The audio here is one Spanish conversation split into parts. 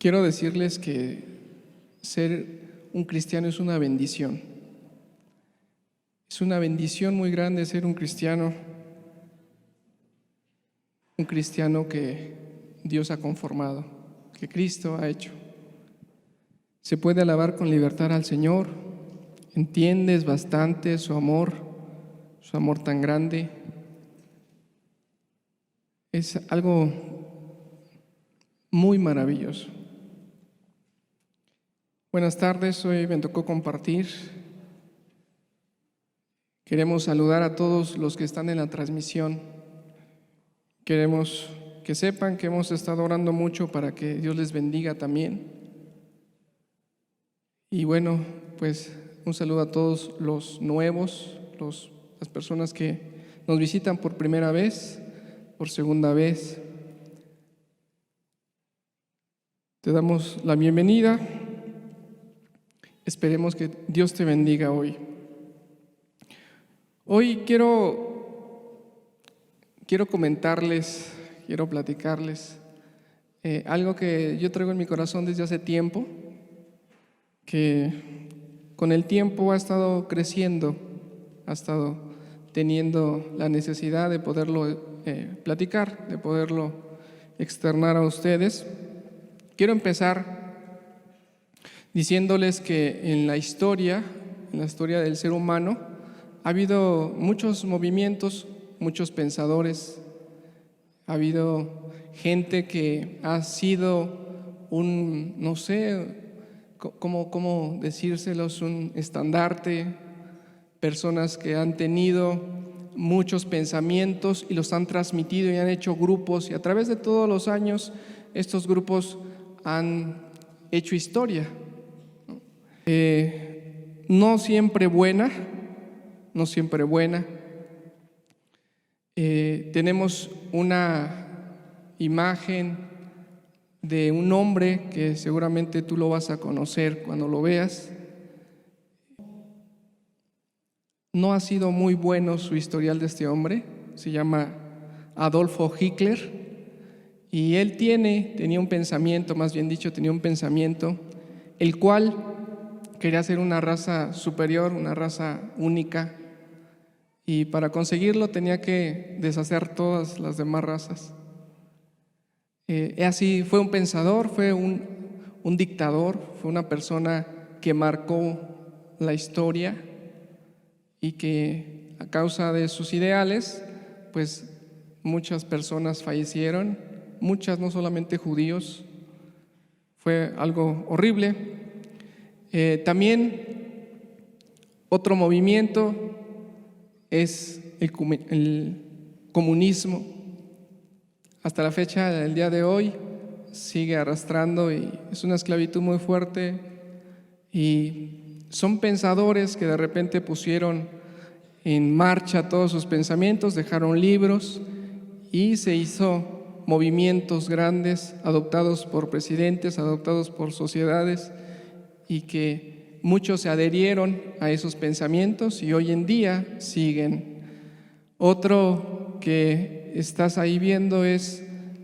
Quiero decirles que ser un cristiano es una bendición. Es una bendición muy grande ser un cristiano que Dios ha conformado, que Cristo ha hecho. Se puede alabar con libertad al Señor, entiendes bastante su amor tan grande. Es algo muy maravilloso. Buenas tardes, hoy me tocó compartir. Queremos saludar a todos los que están en la transmisión. Queremos que sepan que hemos estado orando mucho para que Dios les bendiga también. Y bueno, pues un saludo a todos los nuevos, las personas que nos visitan por primera vez, por segunda vez. Te damos la bienvenida. Esperemos que Dios te bendiga hoy. Hoy quiero comentarles, quiero platicarles algo que yo traigo en mi corazón desde hace tiempo, que con el tiempo ha estado creciendo, ha estado teniendo la necesidad de poderlo platicar, de poderlo externar a ustedes. Quiero empezar diciéndoles que en la historia del ser humano ha habido muchos movimientos, muchos pensadores, ha habido gente que ha sido no sé cómo decírselos, un estandarte, personas que han tenido muchos pensamientos y los han transmitido y han hecho grupos, y a través de todos los años estos grupos han hecho historia. No siempre buena. Tenemos una imagen de un hombre que seguramente tú lo vas a conocer cuando lo veas. No ha sido muy bueno su historial de este hombre, se llama Adolfo Hitler, y él tenía un pensamiento, el cual quería ser una raza superior, una raza única, y para conseguirlo tenía que deshacer todas las demás razas. Así fue un pensador, fue un dictador, fue una persona que marcó la historia y que a causa de sus ideales, pues muchas personas fallecieron, muchas, no solamente judíos. Fue algo horrible. También otro movimiento es el comunismo. Hasta la fecha, el día de hoy, sigue arrastrando y es una esclavitud muy fuerte, y son pensadores que de repente pusieron en marcha todos sus pensamientos, dejaron libros y se hizo movimientos grandes adoptados por presidentes, adoptados por sociedades, y que muchos se adherieron a esos pensamientos y hoy en día siguen. Otro que estás ahí viendo es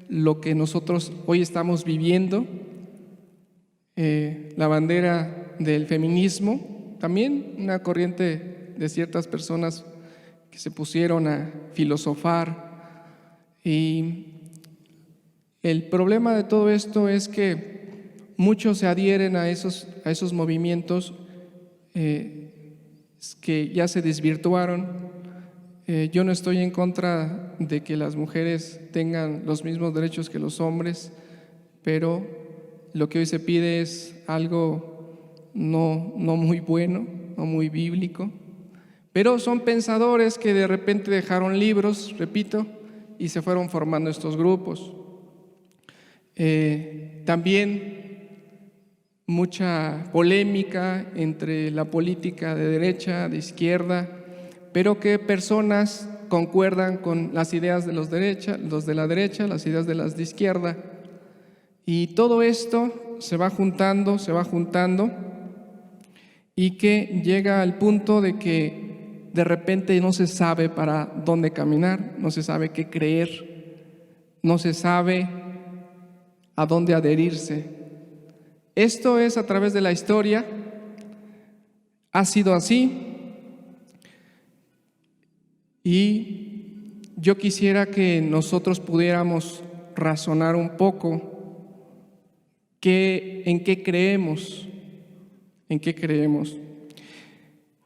lo que nosotros hoy estamos viviendo, la bandera del feminismo, también una corriente de ciertas personas que se pusieron a filosofar. Y el problema de todo esto es que muchos se adhieren a esos movimientos que ya se desvirtuaron. Yo no estoy en contra de que las mujeres tengan los mismos derechos que los hombres, pero lo que hoy se pide es algo no muy bueno, no muy bíblico. Pero son pensadores que de repente dejaron libros, repito, y se fueron formando estos grupos. También mucha polémica entre la política de derecha, de izquierda, pero que personas concuerdan con las ideas de los de la derecha, las ideas de las de izquierda, y todo esto se va juntando, y que llega al punto de que de repente no se sabe para dónde caminar, no se sabe qué creer, no se sabe a dónde adherirse. Esto es a través de la historia, ha sido así, y yo quisiera que nosotros pudiéramos razonar un poco en qué creemos,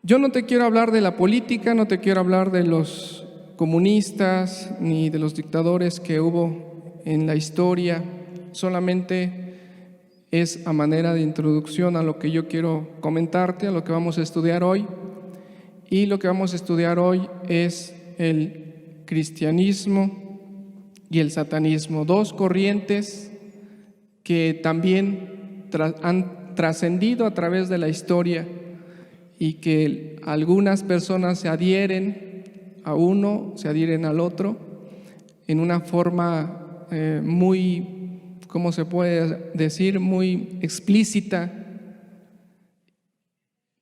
Yo no te quiero hablar de la política, no te quiero hablar de los comunistas ni de los dictadores que hubo en la historia, solamente es a manera de introducción a lo que yo quiero comentarte, a lo que vamos a estudiar hoy. Y lo que vamos a estudiar hoy es el cristianismo y el satanismo, dos corrientes que también han trascendido a través de la historia y que algunas personas se adhieren a uno, se adhieren al otro, en una forma muy, ¿cómo se puede decir?, muy explícita,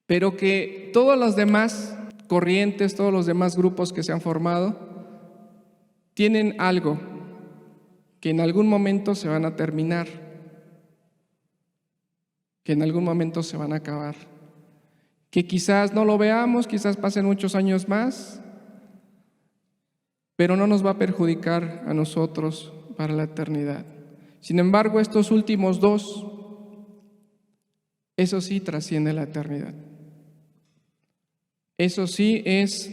pero que todas las demás corrientes, todos los demás grupos que se han formado, tienen algo que en algún momento se van a terminar, que en algún momento se van a acabar, que quizás no lo veamos, quizás pasen muchos años más, pero no nos va a perjudicar a nosotros para la eternidad. Sin embargo, estos últimos dos, eso sí trasciende la eternidad. Eso sí es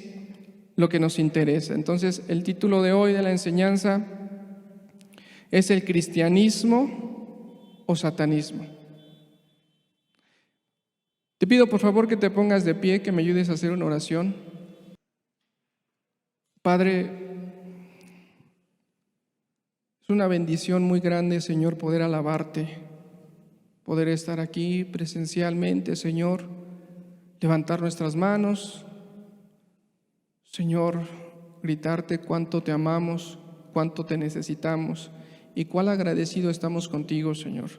lo que nos interesa. Entonces, el título de hoy de la enseñanza es el cristianismo o satanismo. Te pido por favor que te pongas de pie, que me ayudes a hacer una oración. Padre, es una bendición muy grande, Señor, poder alabarte, poder estar aquí presencialmente, Señor, levantar nuestras manos, Señor, gritarte cuánto te amamos, cuánto te necesitamos y cuán agradecido estamos contigo, Señor.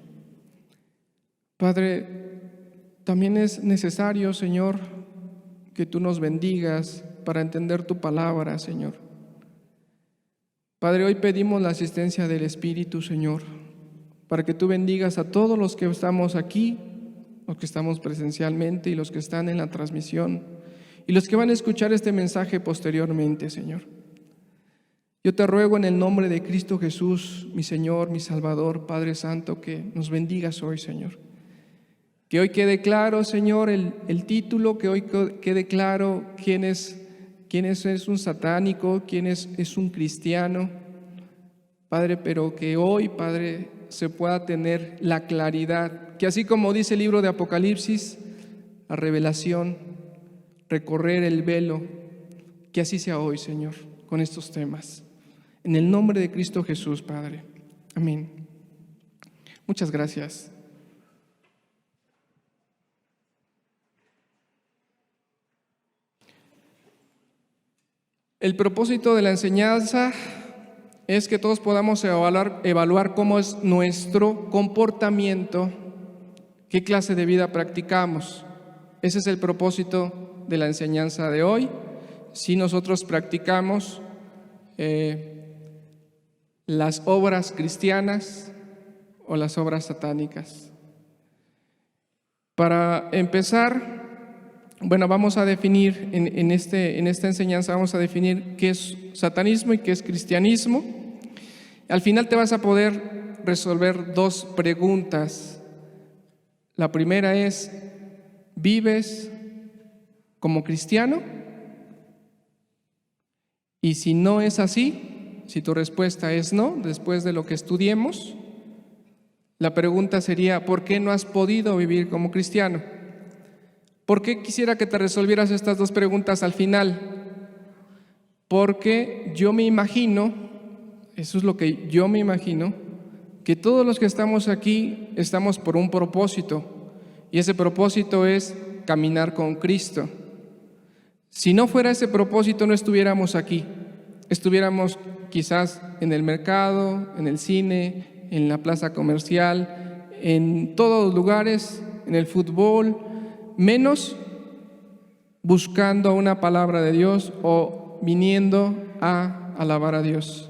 Padre, también es necesario, Señor, que tú nos bendigas para entender tu palabra, Señor. Padre, hoy pedimos la asistencia del Espíritu, Señor, para que tú bendigas a todos los que estamos aquí, los que estamos presencialmente y los que están en la transmisión y los que van a escuchar este mensaje posteriormente, Señor. Yo te ruego en el nombre de Cristo Jesús, mi Señor, mi Salvador, Padre Santo, que nos bendigas hoy, Señor. Que hoy quede claro, Señor, el título, que hoy quede claro quién es un satánico, quién es un cristiano, Padre, pero que hoy, Padre, se pueda tener la claridad, que así como dice el libro de Apocalipsis, la revelación, recorrer el velo, que así sea hoy, Señor, con estos temas. En el nombre de Cristo Jesús, Padre. Amén. Muchas gracias. El propósito de la enseñanza es que todos podamos evaluar cómo es nuestro comportamiento, qué clase de vida practicamos. Ese es el propósito de la enseñanza de hoy. Si nosotros practicamos las obras cristianas o las obras satánicas. Para empezar, bueno, vamos a definir en esta enseñanza, vamos a definir qué es satanismo y qué es cristianismo. Al final te vas a poder resolver dos preguntas. La primera es, ¿vives como cristiano? Y si no es así, si tu respuesta es no, después de lo que estudiemos, la pregunta sería, ¿por qué no has podido vivir como cristiano? ¿Por qué quisiera que te resolvieras estas dos preguntas al final? Porque yo me imagino, eso es lo que yo me imagino, que todos los que estamos aquí estamos por un propósito, y ese propósito es caminar con Cristo. Si no fuera ese propósito, no estuviéramos aquí. Estuviéramos quizás en el mercado, en el cine, en la plaza comercial, en todos los lugares, en el fútbol, menos buscando una palabra de Dios o viniendo a alabar a Dios.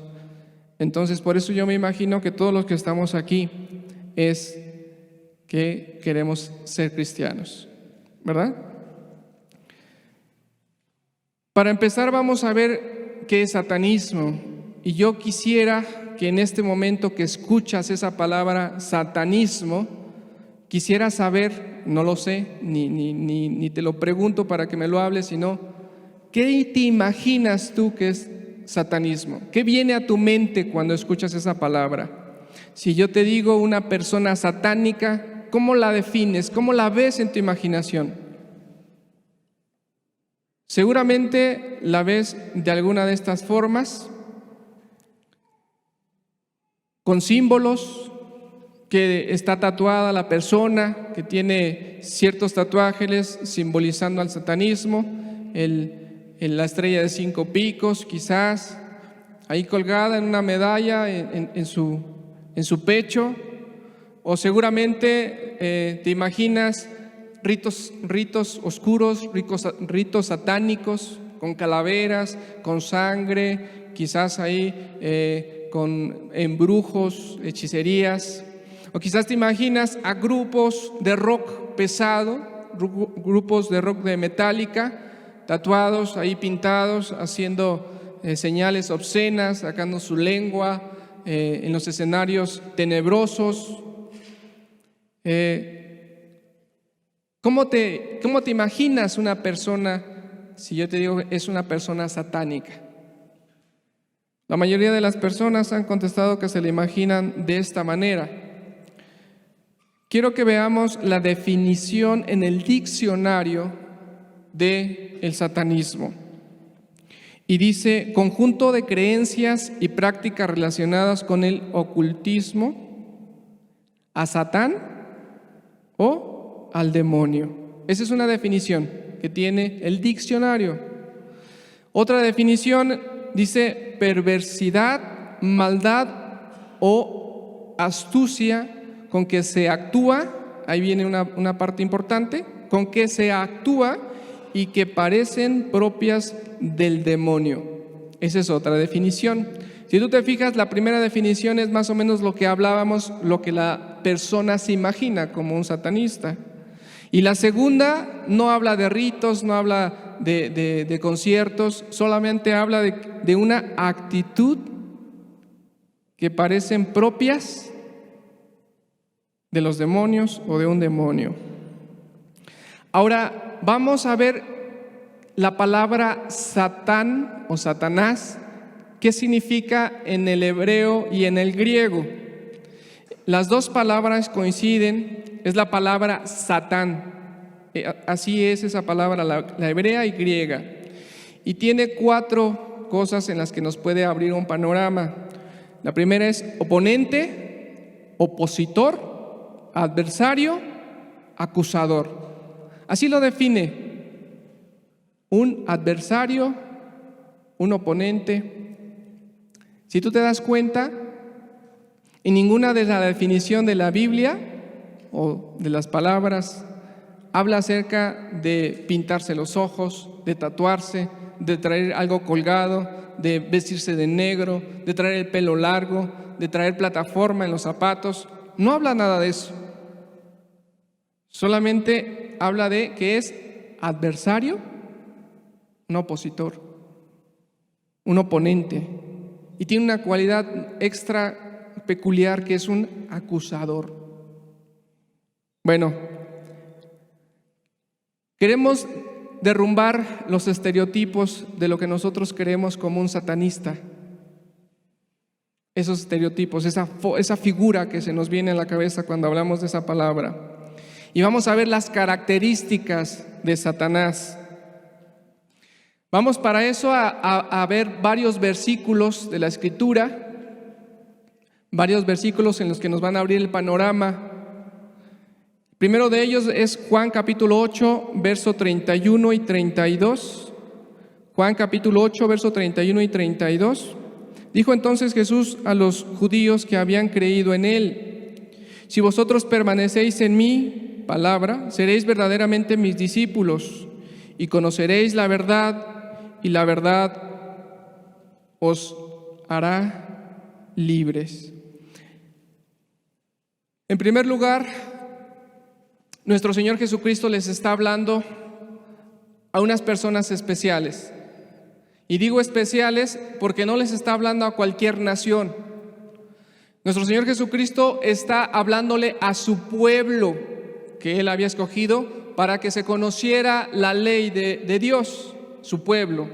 Entonces, por eso yo me imagino que todos los que estamos aquí es que queremos ser cristianos, ¿verdad? Para empezar, vamos a ver qué es satanismo. Y yo quisiera que en este momento que escuchas esa palabra satanismo, quisiera saber, no lo sé, ni te lo pregunto para que me lo hables, sino ¿qué te imaginas tú que es satanismo? ¿Qué viene a tu mente cuando escuchas esa palabra? Si yo te digo una persona satánica, ¿cómo la defines? ¿Cómo la ves en tu imaginación? Seguramente la ves de alguna de estas formas, con símbolos, que está tatuada la persona, que tiene ciertos tatuajes simbolizando al satanismo, la estrella de 5 picos quizás, ahí colgada en una medalla en su pecho, o seguramente te imaginas ritos oscuros, ritos satánicos, con calaveras, con sangre, quizás ahí con embrujos, hechicerías. O quizás te imaginas a grupos de rock pesado, grupos de rock de Metallica, tatuados, ahí pintados, haciendo señales obscenas, sacando su lengua en los escenarios tenebrosos. ¿Cómo te imaginas una persona, si yo te digo es una persona satánica? La mayoría de las personas han contestado que se le imaginan de esta manera. Quiero que veamos la definición en el diccionario del satanismo. Y dice: conjunto de creencias y prácticas relacionadas con el ocultismo, a Satán o al demonio. Esa es una definición que tiene el diccionario. Otra definición dice: perversidad, maldad o astucia con que se actúa, ahí viene una parte importante, con que se actúa y que parecen propias del demonio. Esa es otra definición. Si tú te fijas, la primera definición es más o menos lo que hablábamos, lo que la persona se imagina como un satanista. Y la segunda no habla de ritos, no habla de conciertos, solamente habla de una actitud que parecen propias de los demonios o de un demonio. Ahora vamos a ver la palabra Satán o Satanás, qué significa en el hebreo y en el griego. Las dos palabras coinciden, es la palabra Satán. Así es esa palabra, la hebrea y griega. Y tiene 4 cosas en las que nos puede abrir un panorama. La primera es oponente, opositor, adversario, acusador. Así lo define: un adversario, un oponente. Si tú te das cuenta, en ninguna de la definición de la Biblia o de las palabras habla acerca de pintarse los ojos, de tatuarse, de traer algo colgado, de vestirse de negro, de traer el pelo largo, de traer plataforma en los zapatos. No habla nada de eso. Solamente habla de que es adversario, un opositor, un oponente. Y tiene una cualidad extra peculiar, que es un acusador. Bueno, queremos derrumbar los estereotipos de lo que nosotros creemos como un satanista. Esos estereotipos, esa figura que se nos viene a la cabeza cuando hablamos de esa palabra. Y vamos a ver las características de Satanás. Vamos para eso a ver varios versículos de la Escritura, varios versículos en los que nos van a abrir el panorama. Primero de ellos es Juan capítulo 8, verso 31 y 32. Juan capítulo 8, verso 31 y 32. Dijo entonces Jesús a los judíos que habían creído en él: si vosotros permanecéis en mi palabra, seréis verdaderamente mis discípulos y conoceréis la verdad, y la verdad os hará libres. En primer lugar, nuestro Señor Jesucristo les está hablando a unas personas especiales. Y digo especiales porque no les está hablando a cualquier nación. Nuestro Señor Jesucristo está hablándole a su pueblo que Él había escogido para que se conociera la ley de Dios, su pueblo.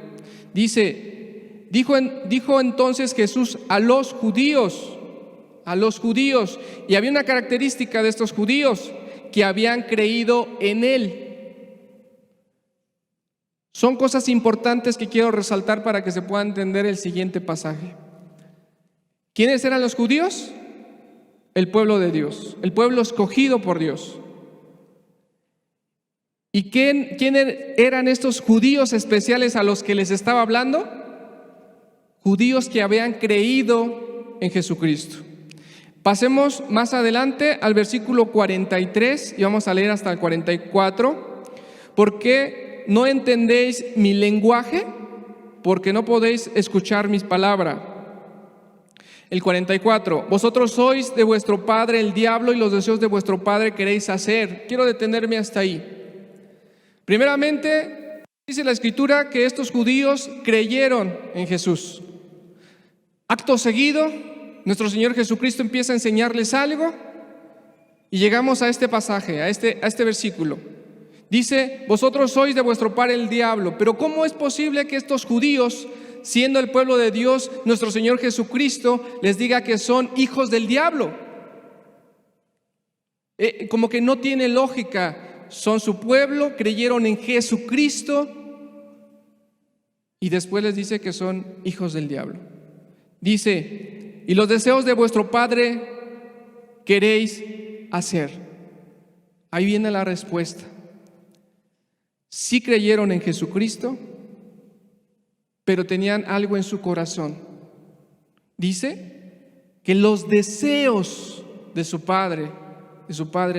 Dijo entonces Jesús a los judíos, y había una característica de estos judíos, que habían creído en Él. Son cosas importantes que quiero resaltar para que se pueda entender el siguiente pasaje. ¿Quiénes eran los judíos? El pueblo de Dios, el pueblo escogido por Dios. ¿Y quién eran estos judíos especiales a los que les estaba hablando? Judíos que habían creído en Jesucristo. Pasemos más adelante al versículo 43 y vamos a leer hasta el 44. ¿Por qué no entendéis mi lenguaje? Porque no podéis escuchar mis palabras. El 44. Vosotros sois de vuestro padre el diablo y los deseos de vuestro padre queréis hacer. Quiero detenerme hasta ahí. Primeramente, dice la Escritura que estos judíos creyeron en Jesús. Acto seguido, nuestro Señor Jesucristo empieza a enseñarles algo y llegamos a este pasaje, a este versículo. Dice, vosotros sois de vuestro padre el diablo. Pero ¿cómo es posible que estos judíos, siendo el pueblo de Dios, nuestro Señor Jesucristo, les diga que son hijos del diablo? Como que no tiene lógica. Son su pueblo, creyeron en Jesucristo y después les dice que son hijos del diablo. Dice, y los deseos de vuestro padre queréis hacer. Ahí viene la respuesta. Sí creyeron en Jesucristo, pero tenían algo en su corazón. Dice que los deseos de su padre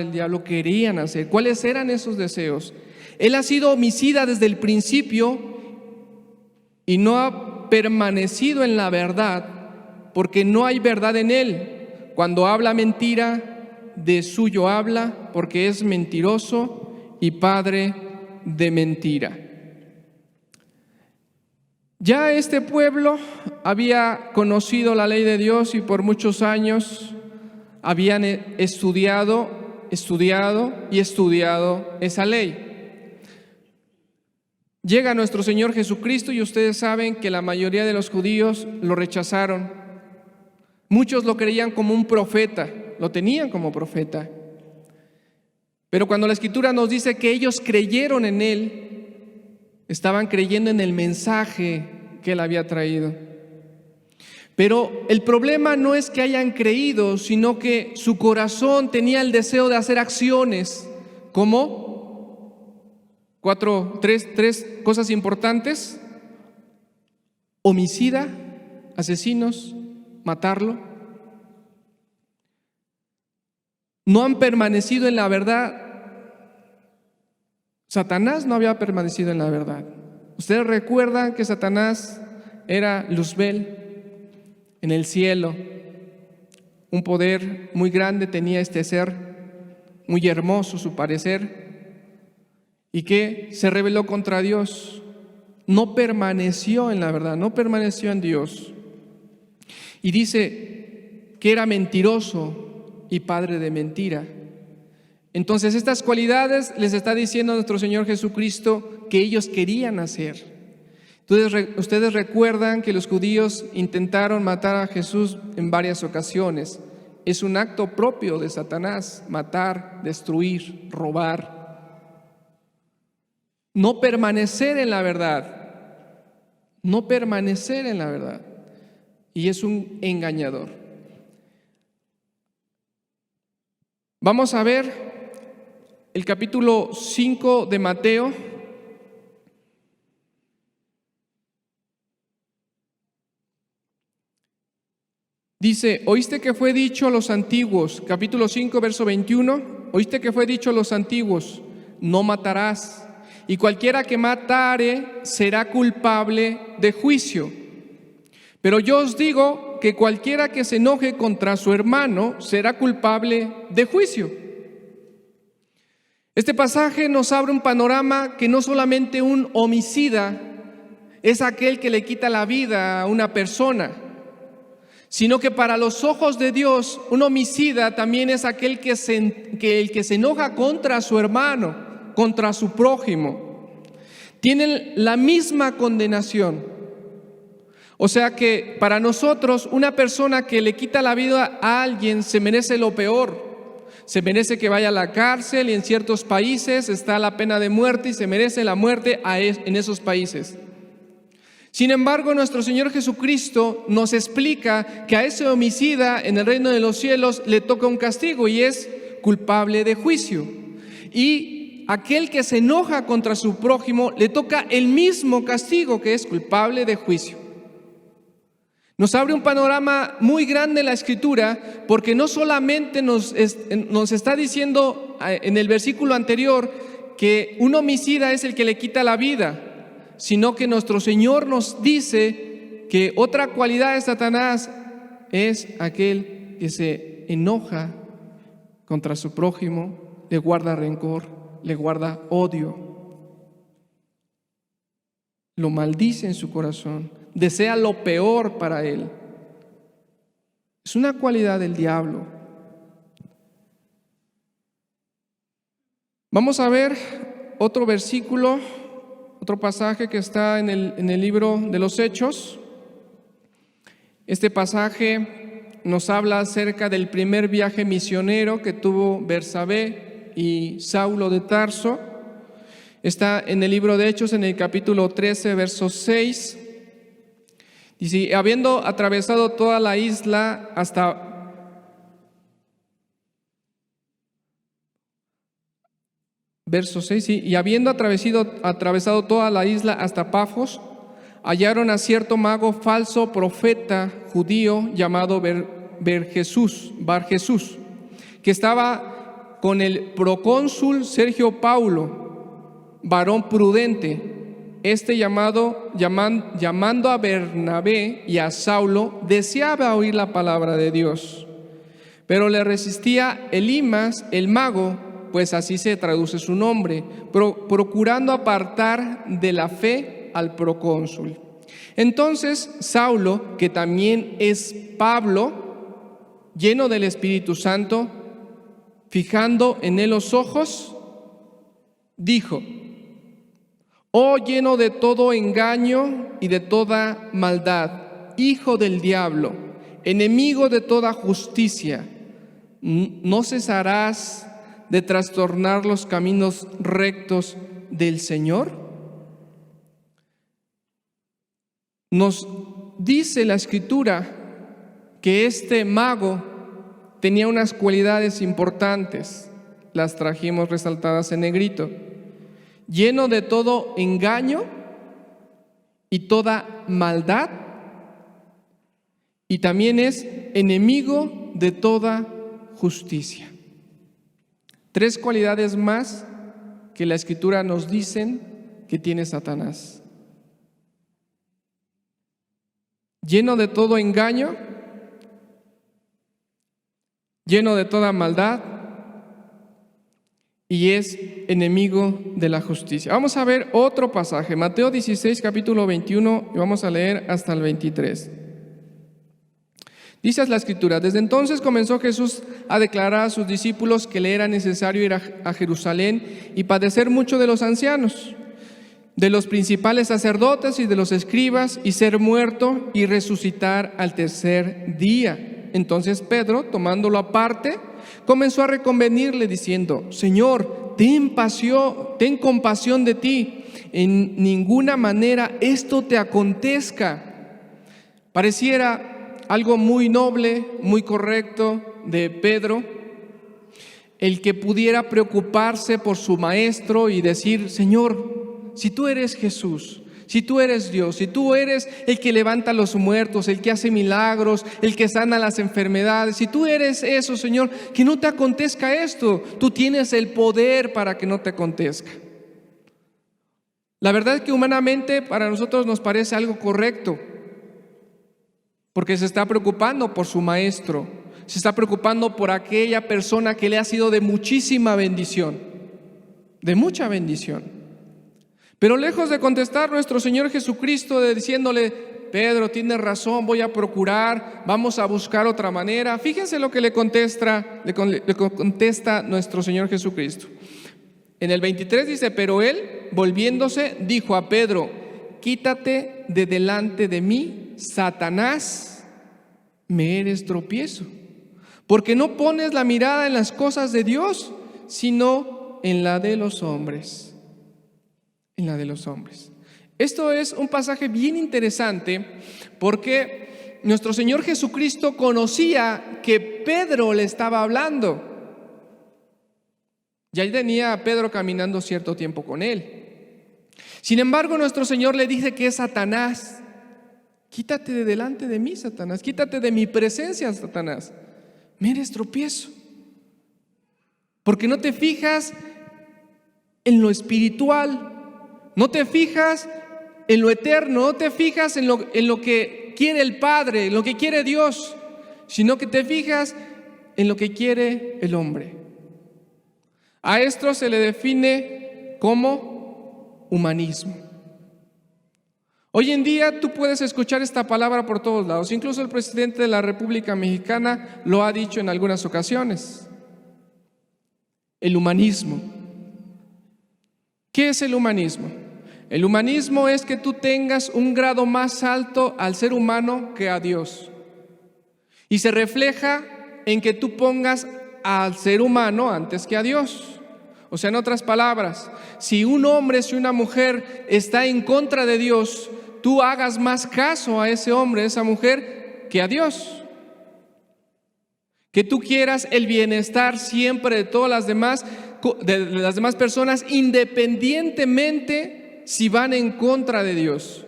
el diablo querían hacer. ¿Cuáles eran esos deseos? Él ha sido homicida desde el principio y no ha permanecido en la verdad, porque no hay verdad en él. Cuando habla mentira, de suyo habla, porque es mentiroso y padre de mentira. Ya este pueblo había conocido la ley de Dios y por muchos años habían estudiado esa ley. Llega nuestro Señor Jesucristo y ustedes saben que la mayoría de los judíos lo rechazaron. Muchos lo creían como un profeta, lo tenían como profeta. Pero cuando la Escritura nos dice que ellos creyeron en Él, estaban creyendo en el mensaje que Él había traído. Pero el problema no es que hayan creído, sino que su corazón tenía el deseo de hacer acciones, como tres cosas importantes: homicida, asesinos, matarlo. No han permanecido en la verdad. Satanás no había permanecido en la verdad. Ustedes recuerdan que Satanás era Luzbel en el cielo. Un poder muy grande tenía este ser, muy hermoso su parecer, y que se rebeló contra Dios. No permaneció en la verdad, no permaneció en Dios. Y dice que era mentiroso y padre de mentira. Entonces estas cualidades les está diciendo nuestro Señor Jesucristo que ellos querían hacer. Entonces ustedes recuerdan que los judíos intentaron matar a Jesús en varias ocasiones. Es un acto propio de Satanás: matar, destruir, robar. No permanecer en la verdad. No permanecer en la verdad. Y es un engañador. Vamos a ver el capítulo 5 de Mateo. Dice, oíste que fue dicho a los antiguos, capítulo 5, verso 21, oíste que fue dicho a los antiguos, no matarás, y cualquiera que matare será culpable de juicio. Pero yo os digo que cualquiera que se enoje contra su hermano será culpable de juicio. Este pasaje nos abre un panorama que no solamente un homicida es aquel que le quita la vida a una persona, sino que para los ojos de Dios, un homicida también es aquel que el que se enoja contra su hermano, contra su prójimo. Tienen la misma condenación. O sea que para nosotros, una persona que le quita la vida a alguien se merece lo peor. Se merece que vaya a la cárcel, y en ciertos países está la pena de muerte y se merece la muerte en esos países. Sin embargo, nuestro Señor Jesucristo nos explica que a ese homicida en el reino de los cielos le toca un castigo y es culpable de juicio. Y aquel que se enoja contra su prójimo le toca el mismo castigo, que es culpable de juicio. Nos abre un panorama muy grande la Escritura, porque no solamente nos está diciendo en el versículo anterior que un homicida es el que le quita la vida, sino que nuestro Señor nos dice que otra cualidad de Satanás es aquel que se enoja contra su prójimo, le guarda rencor, le guarda odio, lo maldice en su corazón, desea lo peor para él. Es una cualidad del diablo. Vamos a ver otro versículo, otro pasaje que está en el libro de los Hechos. Este pasaje nos habla acerca del primer viaje misionero que tuvo Bersabé y Saulo de Tarso. Está en el libro de Hechos, en el capítulo 13, verso 6. Dice: habiendo atravesado toda la isla hasta verso 6, sí, y habiendo atravesado toda la isla hasta Pafos, hallaron a cierto mago falso profeta judío llamado Bar Jesús, que estaba con el procónsul Sergio Paulo, varón prudente. Llamando a Bernabé y a Saulo, deseaba oír la palabra de Dios, pero le resistía Elimas, el mago, pues así se traduce su nombre, procurando apartar de la fe al procónsul. Entonces Saulo, que también es Pablo, lleno del Espíritu Santo, fijando en él los ojos, dijo: oh, lleno de todo engaño y de toda maldad, hijo del diablo, enemigo de toda justicia, ¿no cesarás de trastornar los caminos rectos del Señor? Nos dice la Escritura que este mago tenía unas cualidades importantes. Las trajimos resaltadas en negrito. Lleno de todo engaño y toda maldad, y también es enemigo de toda justicia. 3 cualidades más que la Escritura nos dicen que tiene Satanás: lleno de todo engaño, lleno de toda maldad, y es enemigo de la justicia. Vamos a ver otro pasaje, Mateo 16, capítulo 21, y vamos a leer hasta el 23. Dice la Escritura: desde entonces comenzó Jesús a declarar a sus discípulos que le era necesario ir a Jerusalén y padecer mucho de los ancianos, de los principales sacerdotes y de los escribas, y ser muerto y resucitar al tercer día. Entonces Pedro, tomándolo aparte, comenzó a reconvenirle diciendo: Señor, ten compasión de ti, en ninguna manera esto te acontezca. Pareciera algo muy noble, muy correcto de Pedro, el que pudiera preocuparse por su maestro y decir: Señor, si tú eres Jesús, si tú eres Dios, si tú eres el que levanta a los muertos, el que hace milagros, el que sana las enfermedades, si tú eres eso, Señor, que no te acontezca esto. Tú tienes el poder para que no te acontezca. La verdad es que humanamente para nosotros nos parece algo correcto, porque se está preocupando por su maestro, se está preocupando por aquella persona que le ha sido de muchísima bendición. de mucha bendición. Pero lejos de contestar nuestro Señor Jesucristo diciéndole: Pedro, tienes razón, voy a procurar, vamos a buscar otra manera. Fíjense lo que le contesta nuestro Señor Jesucristo. En el 23 dice: pero él, volviéndose, dijo a Pedro: quítate de delante de mí, Satanás, me eres tropiezo, porque no pones la mirada en las cosas de Dios, sino en la de los hombres. En la de los hombres. Esto es un pasaje bien interesante porque nuestro Señor Jesucristo conocía que Pedro le estaba hablando. Ya tenía a Pedro caminando cierto tiempo con él. Sin embargo, nuestro Señor le dice que es Satanás. Quítate de delante de mí, Satanás. Quítate de mi presencia, Satanás. Me eres tropiezo. Porque no te fijas en lo espiritual, no te fijas en lo eterno, no te fijas en lo que quiere el Padre, en lo que quiere Dios, sino que te fijas en lo que quiere el hombre. A esto se le define como humanismo. Hoy en día tú puedes escuchar esta palabra por todos lados. Incluso el presidente de la República Mexicana lo ha dicho en algunas ocasiones. El humanismo. ¿Qué es el humanismo? El humanismo es que tú tengas un grado más alto al ser humano que a Dios. Y se refleja en que tú pongas al ser humano antes que a Dios. O sea, en otras palabras, si un hombre, si una mujer está en contra de Dios, tú hagas más caso a ese hombre, a esa mujer, que a Dios. Que tú quieras el bienestar siempre de todas las demás personas, independientemente si van en contra de Dios.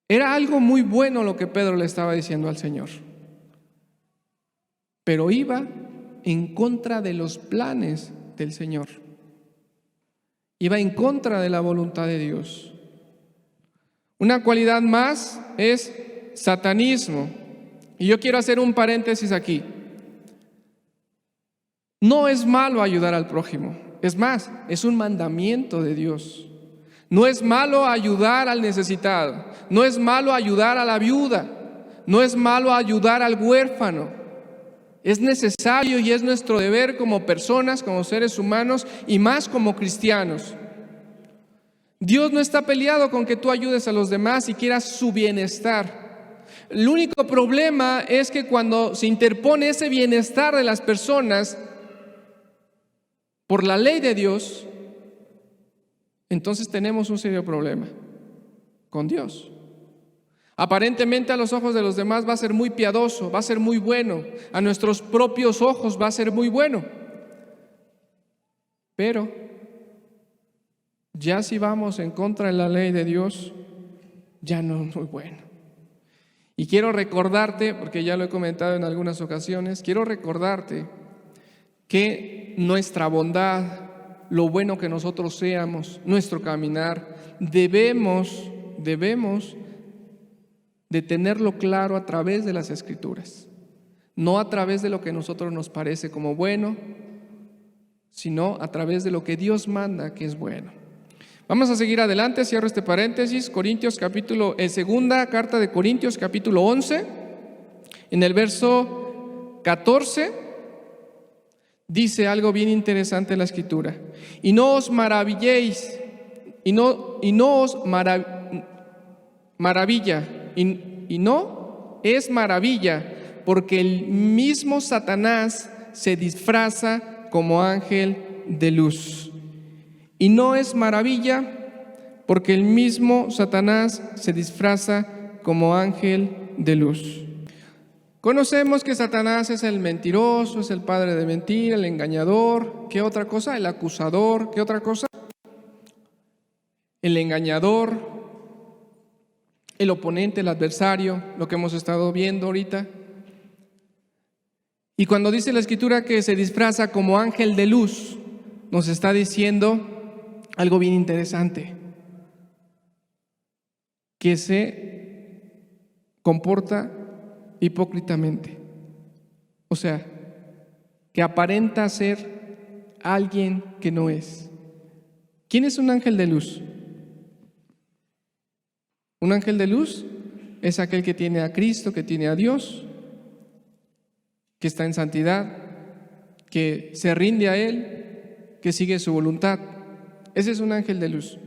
Era algo muy bueno lo que Pedro le estaba diciendo al Señor, pero iba en contra de los planes del Señor. Iba en contra de la voluntad de Dios. Una cualidad más es satanismo. Y yo quiero hacer un paréntesis aquí. No es malo ayudar al prójimo. Es más, es un mandamiento de Dios. No es malo ayudar al necesitado. No es malo ayudar a la viuda. No es malo ayudar al huérfano. Es necesario y es nuestro deber como personas, como seres humanos y más como cristianos. Dios no está peleado con que tú ayudes a los demás y quieras su bienestar. El único problema es que cuando se interpone ese bienestar de las personas por la ley de Dios, entonces tenemos un serio problema con Dios. Aparentemente a los ojos de los demás va a ser muy piadoso, va a ser muy bueno. A nuestros propios ojos va a ser muy bueno. Pero ya si vamos en contra de la ley de Dios, ya no es muy bueno. Y quiero recordarte, porque ya lo he comentado en algunas ocasiones, quiero recordarte que nuestra bondad, lo bueno que nosotros seamos, nuestro caminar, debemos de tenerlo claro a través de las Escrituras, no a través de lo que a nosotros nos parece como bueno, sino a través de lo que Dios manda que es bueno. Vamos a seguir adelante, cierro este paréntesis. Segunda carta de Corintios, capítulo 11, en el verso 14, dice algo bien interesante en la Escritura. Y no os maravilléis, y no es maravilla, porque el mismo Satanás se disfraza como ángel de luz. Y no es maravilla, porque el mismo Satanás se disfraza como ángel de luz. Conocemos que Satanás es el mentiroso, es el padre de mentira, el engañador. ¿Qué otra cosa? El acusador. ¿Qué otra cosa? El engañador, el oponente, el adversario, lo que hemos estado viendo ahorita. Y cuando dice la Escritura que se disfraza como ángel de luz, nos está diciendo algo bien interesante, que se comporta hipócritamente. O sea, que aparenta ser alguien que no es. ¿Quién es un ángel de luz? Un ángel de luz es aquel que tiene a Cristo, que tiene a Dios, que está en santidad, que se rinde a Él, que sigue su voluntad. Ese es un ángel de luz.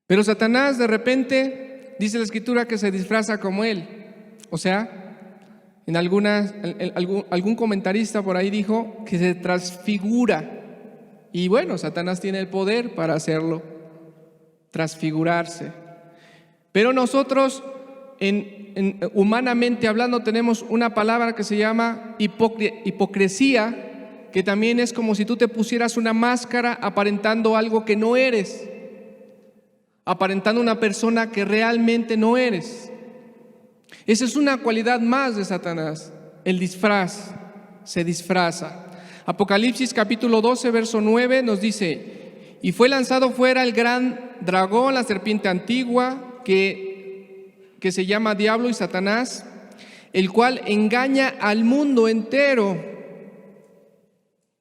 Pero Satanás de repente, dice la Escritura, que se disfraza como él. O sea, algún comentarista por ahí dijo que se transfigura. Y bueno, Satanás tiene el poder para hacerlo, transfigurarse. Pero nosotros, humanamente hablando, tenemos una palabra que se llama hipocresía, que también es como si tú te pusieras una máscara aparentando algo que no eres, aparentando una persona que realmente no eres. Esa es una cualidad más de Satanás, el disfraz, se disfraza. Apocalipsis capítulo 12, verso 9 nos dice: y fue lanzado fuera el gran dragón, la serpiente antigua, que se llama Diablo y Satanás, el cual engaña al mundo entero.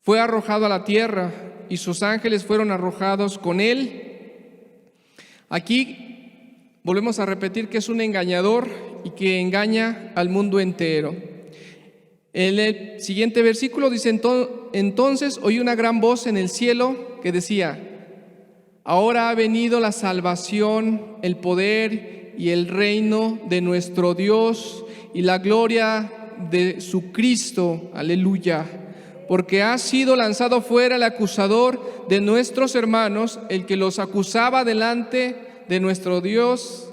Fue arrojado a la tierra y sus ángeles fueron arrojados con él. Aquí volvemos a repetir que es un engañador y que engaña al mundo entero. En el siguiente versículo dice: entonces oí una gran voz en el cielo que decía: ahora ha venido la salvación, el poder y el reino de nuestro Dios y la gloria de su Cristo. Aleluya. Porque ha sido lanzado fuera el acusador de nuestros hermanos, el que los acusaba delante de nuestro Dios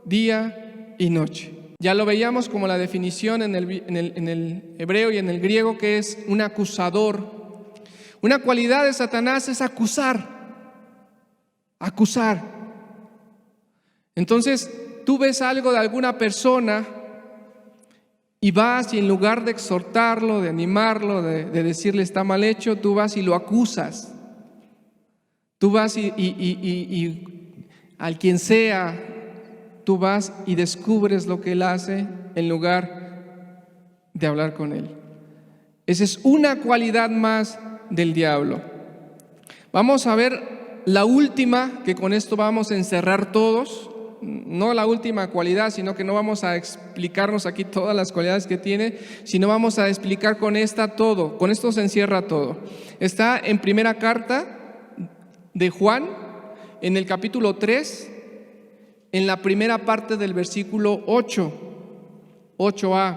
día y noche. Ya lo veíamos como la definición en el hebreo y en el griego, que es un acusador. Una cualidad de Satanás es acusar. Entonces, tú ves algo de alguna persona y vas y en lugar de exhortarlo, de animarlo, de decirle está mal hecho, tú vas y lo acusas. Tú vas y al quien sea, tú vas y descubres lo que él hace en lugar de hablar con él. Esa es una cualidad más del diablo. Vamos a ver la última, que con esto vamos a encerrar todos. No la última cualidad, sino que no vamos a explicarnos aquí todas las cualidades que tiene, sino vamos a explicar con esta todo. Con esto se encierra todo. Está en primera carta de Juan, en el capítulo 3, en la primera parte del versículo 8a.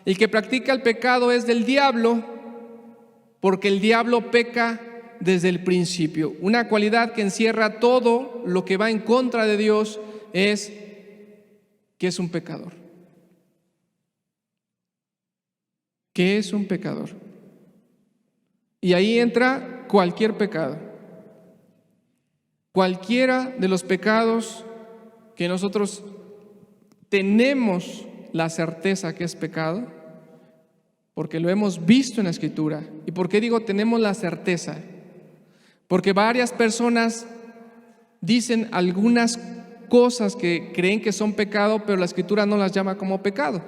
El que practica el pecado es del diablo, porque el diablo peca desde el principio. Una cualidad que encierra todo lo que va en contra de Dios es que es un pecador. ¿Qué es un pecador? Y ahí entra cualquier pecado. Cualquiera de los pecados que nosotros tenemos la certeza que es pecado, porque lo hemos visto en la Escritura. ¿Y por qué digo tenemos la certeza? Porque varias personas dicen algunas cosas que creen que son pecado, pero la Escritura no las llama como pecado.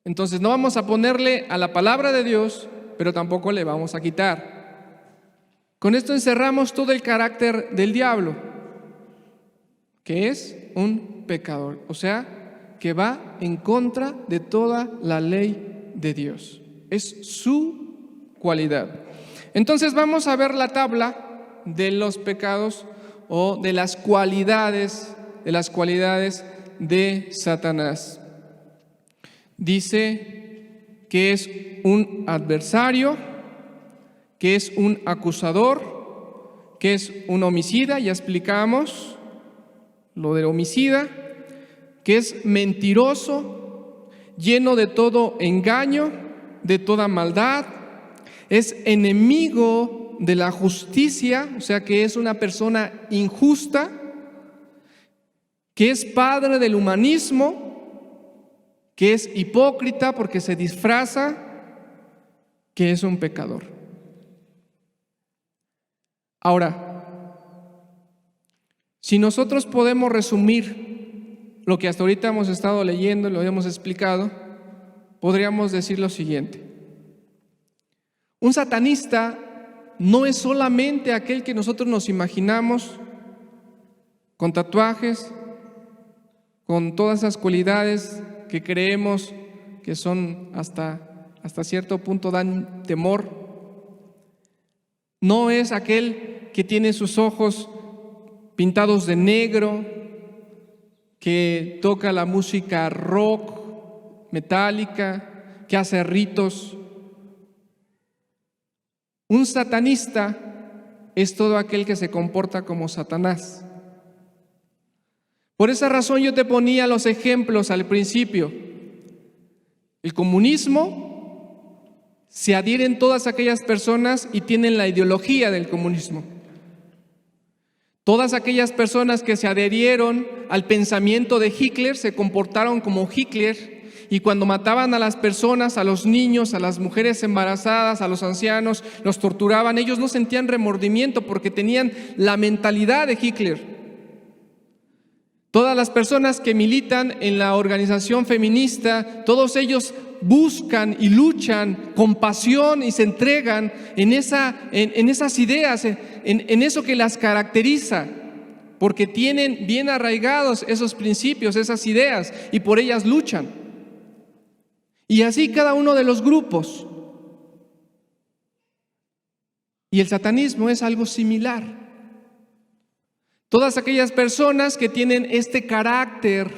Entonces no vamos a ponerle a la palabra de Dios, pero tampoco le vamos a quitar. Con esto encerramos todo el carácter del diablo, que es un pecador, o sea, que va en contra de toda la ley de Dios. Es su cualidad. Entonces vamos a ver la tabla de los pecados o de las cualidades de Satanás. Dice que es un adversario, que es un acusador, que es un homicida, ya explicamos lo del homicida, que es mentiroso, lleno de todo engaño, de toda maldad, es enemigo de la justicia, o sea que es una persona injusta, que es padre del humanismo, que es hipócrita porque se disfraza, que es un pecador. Ahora, si nosotros podemos resumir lo que hasta ahorita hemos estado leyendo y lo hemos explicado, podríamos decir lo siguiente: un satanista no es solamente aquel que nosotros nos imaginamos con tatuajes, con todas esas cualidades que creemos que son hasta cierto punto dan temor. No es aquel que tiene sus ojos pintados de negro, que toca la música rock, metálica, que hace ritos. Un satanista es todo aquel que se comporta como Satanás. Por esa razón yo te ponía los ejemplos al principio. El comunismo, se adhieren todas aquellas personas y tienen la ideología del comunismo. Todas aquellas personas que se adherieron al pensamiento de Hitler se comportaron como Hitler, y cuando mataban a las personas, a los niños, a las mujeres embarazadas, a los ancianos, los torturaban, ellos no sentían remordimiento porque tenían la mentalidad de Hitler. Todas las personas que militan en la organización feminista, todos ellos buscan y luchan con pasión y se entregan en esas ideas, en eso que las caracteriza, porque tienen bien arraigados esos principios, esas ideas, y por ellas luchan. Y así cada uno de los grupos. Y el satanismo es algo similar. Todas aquellas personas que tienen este carácter,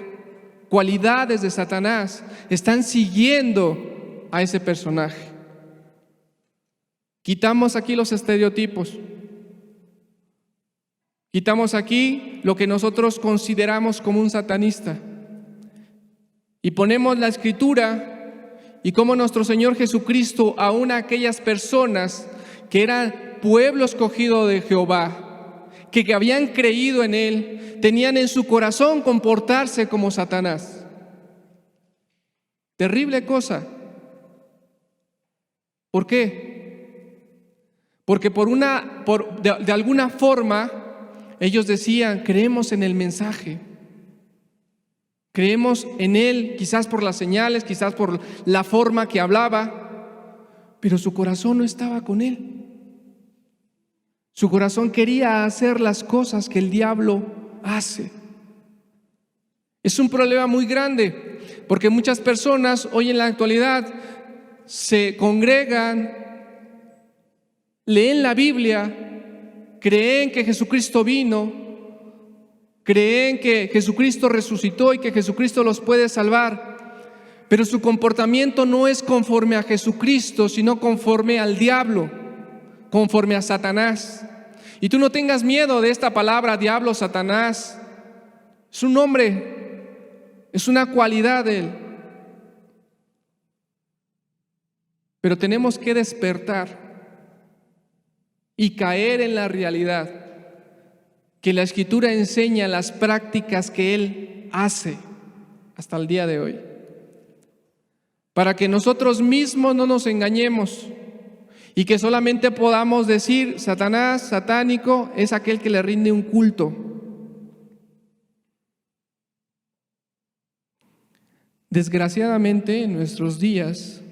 cualidades de Satanás, están siguiendo a ese personaje. Quitamos aquí los estereotipos. Quitamos aquí lo que nosotros consideramos como un satanista. Y ponemos la Escritura y cómo nuestro Señor Jesucristo, aún a aquellas personas que eran pueblo escogido de Jehová, que habían creído en Él, tenían en su corazón comportarse como Satanás. Terrible cosa. ¿Por qué? Porque de alguna forma ellos decían: creemos en el mensaje, creemos en Él, quizás por las señales, quizás por la forma que hablaba, pero su corazón no estaba con Él. Su corazón quería hacer las cosas que el diablo hace. Es un problema muy grande, porque muchas personas hoy en la actualidad se congregan, leen la Biblia, creen que Jesucristo vino, creen que Jesucristo resucitó y que Jesucristo los puede salvar, pero su comportamiento no es conforme a Jesucristo, sino conforme al diablo, conforme a Satanás. Y tú no tengas miedo de esta palabra diablo, Satanás. Es un nombre, es una cualidad de él. Pero tenemos que despertar y caer en la realidad que la Escritura enseña, las prácticas que Él hace hasta el día de hoy, para que nosotros mismos no nos engañemos y que solamente podamos decir: Satanás, satánico, es aquel que le rinde un culto. Desgraciadamente en nuestros días,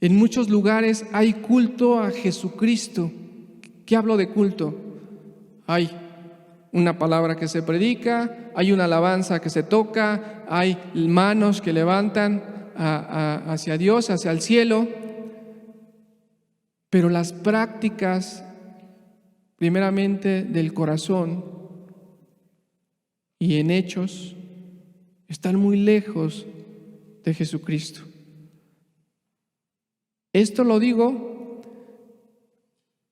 en muchos lugares hay culto a Jesucristo. ¿Qué hablo de culto? Hay una palabra que se predica, hay una alabanza que se toca, hay manos que levantan hacia Dios, hacia el cielo, pero las prácticas primeramente del corazón y en hechos están muy lejos de Jesucristo. Esto lo digo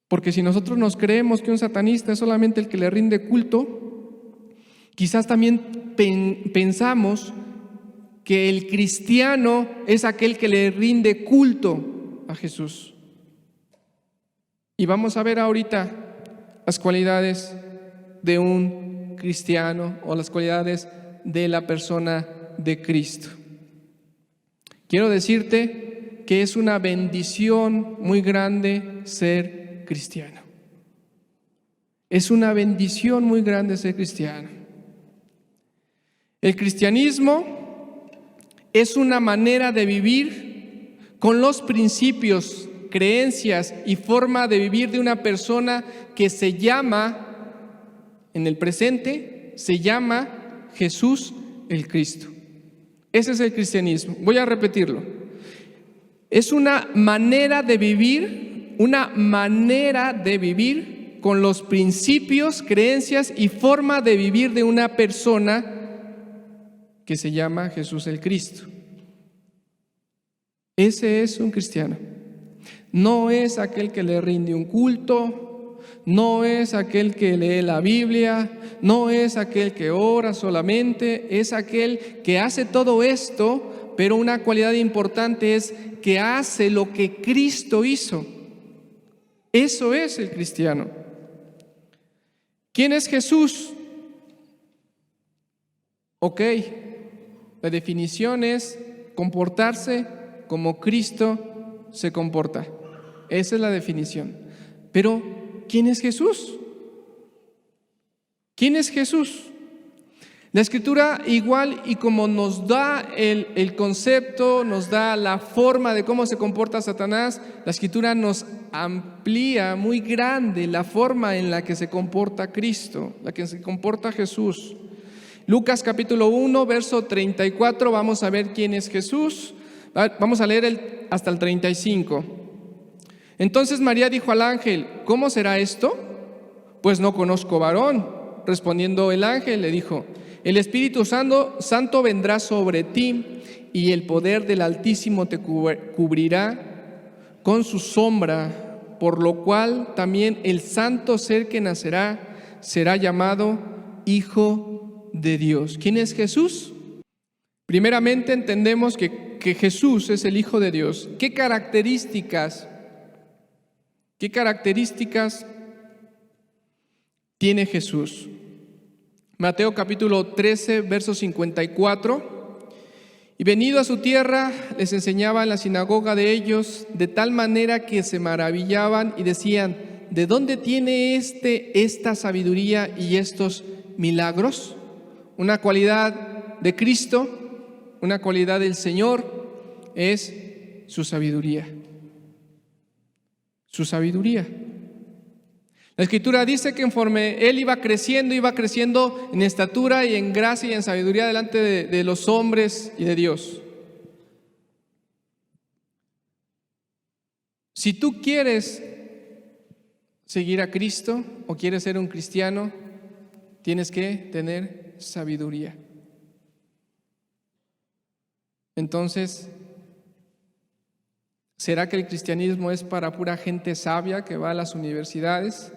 porque si nosotros nos creemos que un satanista es solamente el que le rinde culto, quizás también pensamos que el cristiano es aquel que le rinde culto a Jesús. Y vamos a ver ahorita las cualidades de un cristiano o las cualidades de la persona de Cristo. Quiero decirte que es una bendición muy grande ser cristiano. Es una bendición muy grande ser cristiano. El cristianismo es una manera de vivir con los principios, creencias y forma de vivir de una persona que se llama, en el presente, se llama Jesús el Cristo. Ese es el cristianismo. Voy a repetirlo. Es una manera de vivir con los principios, creencias y forma de vivir de una persona que se llama Jesús el Cristo. Ese es un cristiano. No es aquel que le rinde un culto, no es aquel que lee la Biblia, no es aquel que ora solamente, es aquel que hace todo esto, pero una cualidad importante es que hace lo que Cristo hizo. Eso es el cristiano. ¿Quién es Jesús? Ok, la definición es comportarse como Cristo se comporta. Esa es la definición. Pero, ¿quién es Jesús? ¿Quién es Jesús? La Escritura, igual y como nos da el concepto, nos da la forma de cómo se comporta Satanás, la Escritura nos amplía muy grande la forma en la que se comporta Cristo, la que se comporta Jesús. Lucas capítulo 1, verso 34, vamos a ver quién es Jesús. Vamos a leer hasta el 35. Entonces María dijo al ángel: ¿cómo será esto? Pues no conozco varón. Respondiendo el ángel le dijo: el Espíritu Santo vendrá sobre ti y el poder del Altísimo te cubrirá con su sombra, por lo cual también el santo ser que nacerá será llamado Hijo de Dios. ¿Quién es Jesús? Primeramente entendemos que Jesús es el Hijo de Dios. ¿Qué características tiene Jesús? Mateo capítulo 13, verso 54. Y venido a su tierra, les enseñaba en la sinagoga de ellos, de tal manera que se maravillaban y decían: ¿de dónde tiene esta sabiduría y estos milagros? Una cualidad de Cristo, una cualidad del Señor, es su sabiduría. Su sabiduría. La Escritura dice que conforme Él iba creciendo en estatura y en gracia y en sabiduría delante de los hombres y de Dios. Si tú quieres seguir a Cristo o quieres ser un cristiano, tienes que tener sabiduría. Entonces, ¿será que el cristianismo es para pura gente sabia que va a las universidades,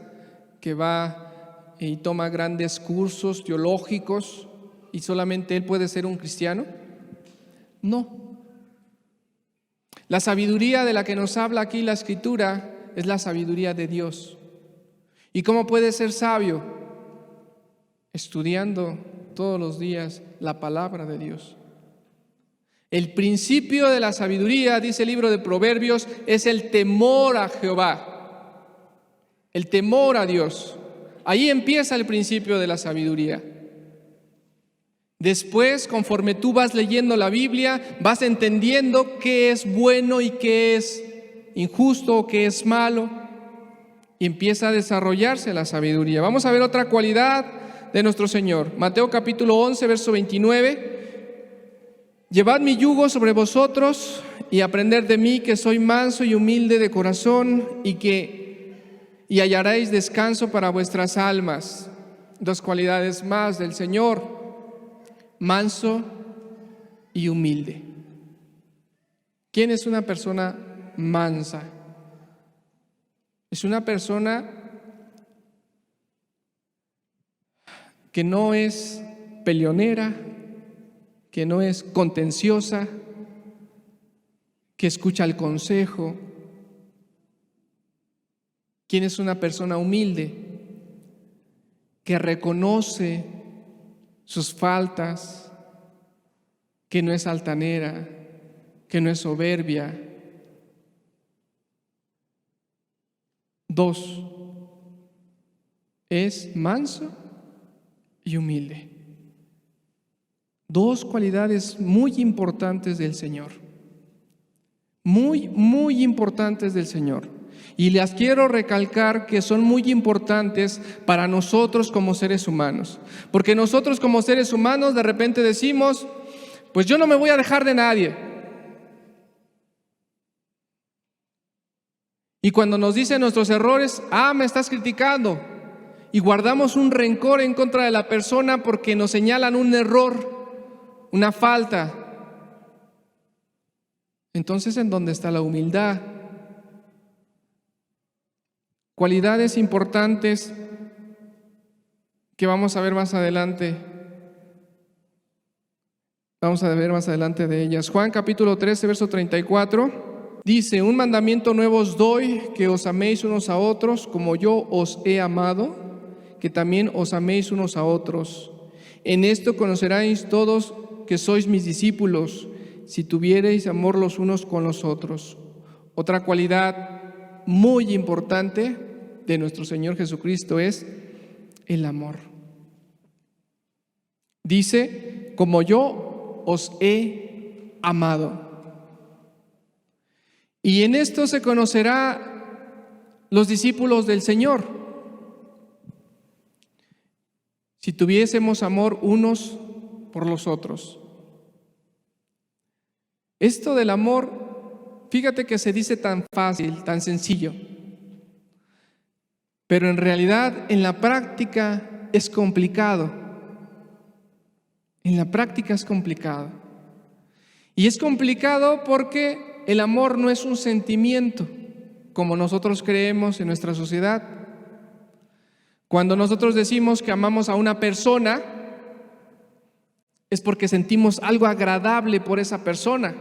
que va y toma grandes cursos teológicos y solamente él puede ser un cristiano? No. La sabiduría de la que nos habla aquí la Escritura es la sabiduría de Dios. ¿Y cómo puede ser sabio? Estudiando todos los días la palabra de Dios. El principio de la sabiduría, dice el libro de Proverbios, es el temor a Jehová, el temor a Dios. Ahí empieza el principio de la sabiduría. Después, conforme tú vas leyendo la Biblia, vas entendiendo qué es bueno y qué es injusto, qué es malo, y empieza a desarrollarse la sabiduría. Vamos a ver otra cualidad de nuestro Señor. Mateo capítulo 11, verso 29. Llevad mi yugo sobre vosotros y aprended de mí, que soy manso y humilde de corazón, y hallaréis descanso para vuestras almas. Dos cualidades más del Señor: manso y humilde. ¿Quién es una persona mansa? Es una persona que no es peleonera, que no es contenciosa, que escucha el consejo. ¿Quién es una persona humilde? Que reconoce sus faltas, que no es altanera, que no es soberbia. 2, es manso y humilde. Dos cualidades muy importantes del Señor. Muy, muy importantes del Señor. Y las quiero recalcar que son muy importantes para nosotros como seres humanos. Porque nosotros como seres humanos de repente decimos, pues yo no me voy a dejar de nadie. Y cuando nos dicen nuestros errores, me estás criticando. Y guardamos un rencor en contra de la persona porque nos señalan un error, una falta. Entonces, ¿en dónde está la humildad? Cualidades importantes que vamos a ver más adelante. Vamos a ver más adelante de ellas. Juan capítulo 13, verso 34, dice: un mandamiento nuevo os doy, que os améis unos a otros, como yo os he amado, que también os améis unos a otros. En esto conoceréis todos que sois mis discípulos, si tuviereis amor los unos con los otros. Otra cualidad muy importante de nuestro Señor Jesucristo es el amor. Dice, como yo os he amado. Y en esto se conocerá los discípulos del Señor. Si tuviésemos amor unos por los otros. Esto del amor, fíjate que se dice tan fácil, tan sencillo, pero en realidad en la práctica es complicado. En la práctica es complicado. Y es complicado porque el amor no es un sentimiento, como nosotros creemos en nuestra sociedad. Cuando nosotros decimos que amamos a una persona, es porque sentimos algo agradable por esa persona.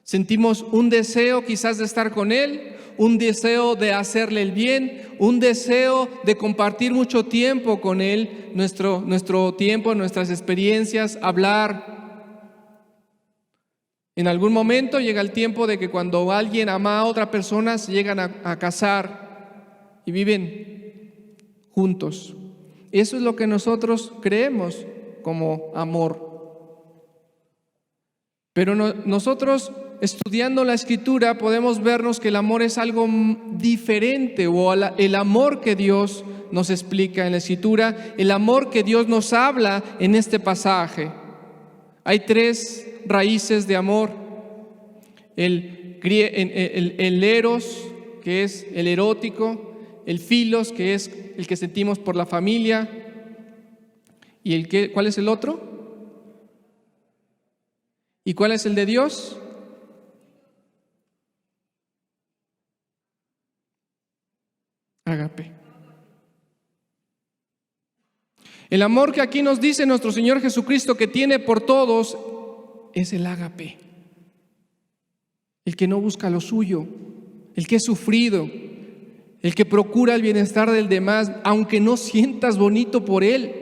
Sentimos un deseo quizás de estar con él, un deseo de hacerle el bien, un deseo de compartir mucho tiempo con él, nuestro tiempo, nuestras experiencias, hablar. En algún momento llega el tiempo de que cuando alguien ama a otra persona se llegan a casar y viven juntos. Eso es lo que nosotros creemos como amor. Pero nosotros, estudiando la Escritura, podemos vernos que el amor es algo diferente, o el amor que Dios nos explica en la Escritura, el amor que Dios nos habla en este pasaje. Hay tres raíces de amor: el eros, que es el erótico; el filos, que es el que sentimos por la familia; y ¿cuál es el otro? ¿Y cuál es el de Dios? Ágape. El amor que aquí nos dice nuestro Señor Jesucristo que tiene por todos es el ágape. El que no busca lo suyo, el que es sufrido, el que procura el bienestar del demás, aunque no sientas bonito por él.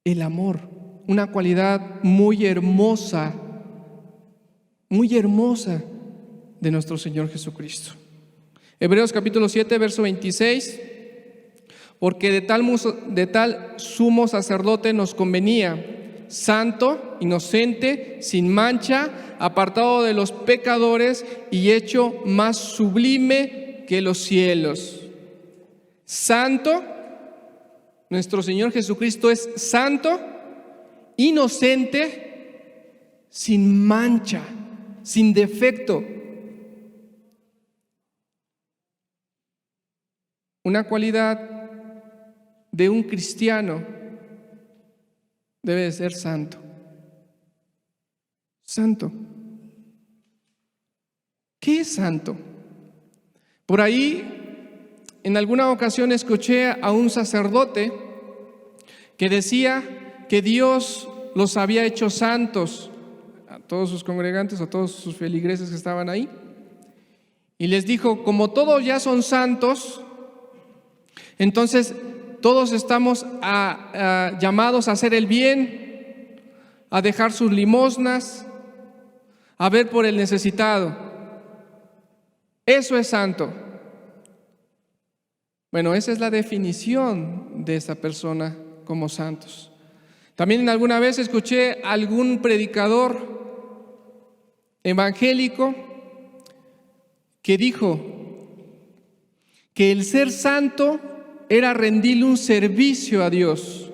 El amor, una cualidad muy hermosa de nuestro Señor Jesucristo. Hebreos capítulo 7, verso 26. Porque de tal sumo sacerdote nos convenía, santo, inocente, sin mancha, apartado de los pecadores y hecho más sublime que los cielos. Santo, nuestro Señor Jesucristo es santo, inocente, sin mancha, sin defecto. Una cualidad de un cristiano debe de ser santo. Santo. ¿Qué es santo? Por ahí, en alguna ocasión escuché a un sacerdote que decía que Dios los había hecho santos, a todos sus congregantes, a todos sus feligreses que estaban ahí, y les dijo: como todos ya son santos, entonces todos estamos llamados a hacer el bien, a dejar sus limosnas, a ver por el necesitado. Eso es santo. Bueno, esa es la definición de esa persona como santos. También alguna vez escuché a algún predicador evangélico que dijo que el ser santo era rendirle un servicio a Dios,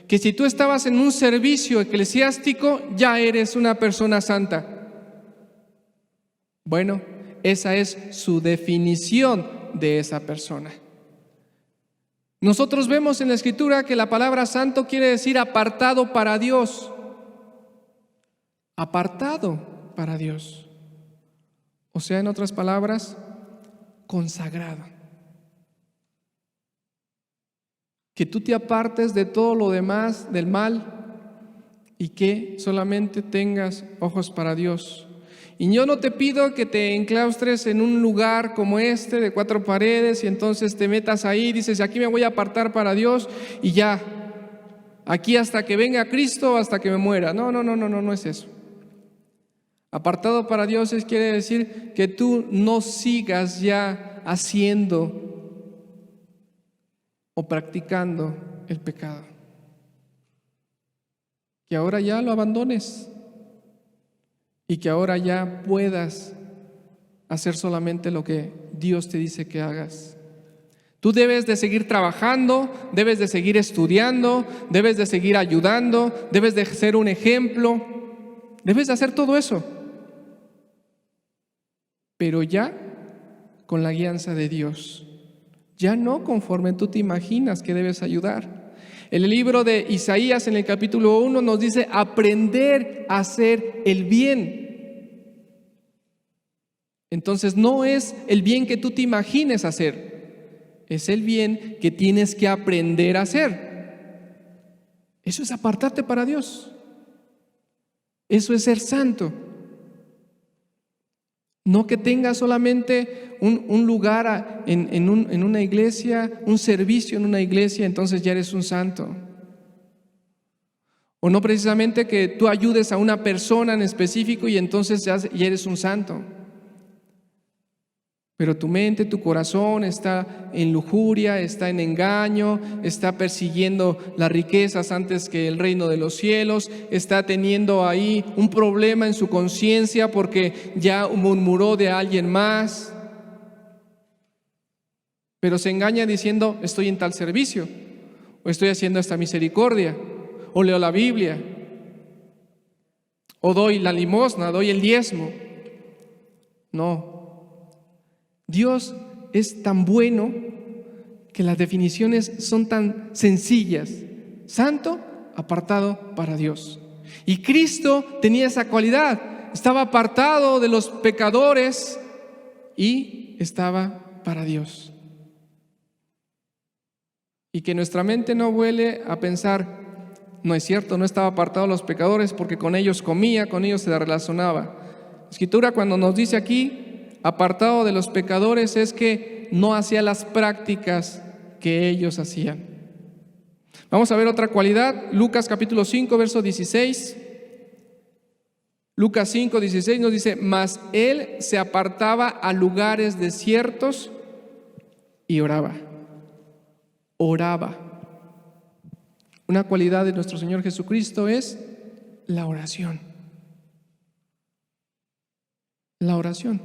que si tú estabas en un servicio eclesiástico ya eres una persona santa. Bueno, esa es su definición de esa persona. Nosotros vemos en la Escritura que la palabra santo quiere decir apartado para Dios. Apartado para Dios. O sea, en otras palabras, consagrado. Que tú te apartes de todo lo demás, del mal, y que solamente tengas ojos para Dios. Y yo no te pido que te enclaustres en un lugar como este de 4 paredes y entonces te metas ahí y dices, aquí me voy a apartar para Dios y ya, aquí hasta que venga Cristo, hasta que me muera. No es eso. Apartado para Dios quiere decir que tú no sigas ya haciendo o practicando el pecado. Que ahora ya lo abandones. Y que ahora ya puedas hacer solamente lo que Dios te dice que hagas. Tú debes de seguir trabajando, debes de seguir estudiando, debes de seguir ayudando, debes de ser un ejemplo, debes de hacer todo eso. Pero ya con la guianza de Dios, ya no conforme tú te imaginas que debes ayudar. En el libro de Isaías, en el capítulo 1, nos dice aprender a hacer el bien. Entonces no es el bien que tú te imagines hacer, es el bien que tienes que aprender a hacer. Eso es apartarte para Dios. Eso es ser santo. No que tengas solamente un lugar en una iglesia, un servicio en una iglesia, entonces ya eres un santo. O no precisamente que tú ayudes a una persona en específico y entonces ya eres un santo. Pero tu mente, tu corazón está en lujuria, está en engaño, está persiguiendo las riquezas antes que el reino de los cielos, está teniendo ahí un problema en su conciencia porque ya murmuró de alguien más. Pero se engaña diciendo, estoy en tal servicio, o estoy haciendo esta misericordia, o leo la Biblia, o doy la limosna, doy el diezmo. No. Dios es tan bueno que las definiciones son tan sencillas. Santo, apartado para Dios. Y Cristo tenía esa cualidad. Estaba apartado de los pecadores y estaba para Dios. Y que nuestra mente no vuele a pensar, no es cierto, no estaba apartado de los pecadores porque con ellos comía, con ellos se relacionaba. La Escritura cuando nos dice aquí, apartado de los pecadores, es que no hacía las prácticas que ellos hacían. Vamos a ver otra cualidad, Lucas capítulo 5, verso 16. Lucas 5, 16 nos dice, mas él se apartaba a lugares desiertos y oraba. Oraba. Una cualidad de nuestro Señor Jesucristo es la oración. La oración.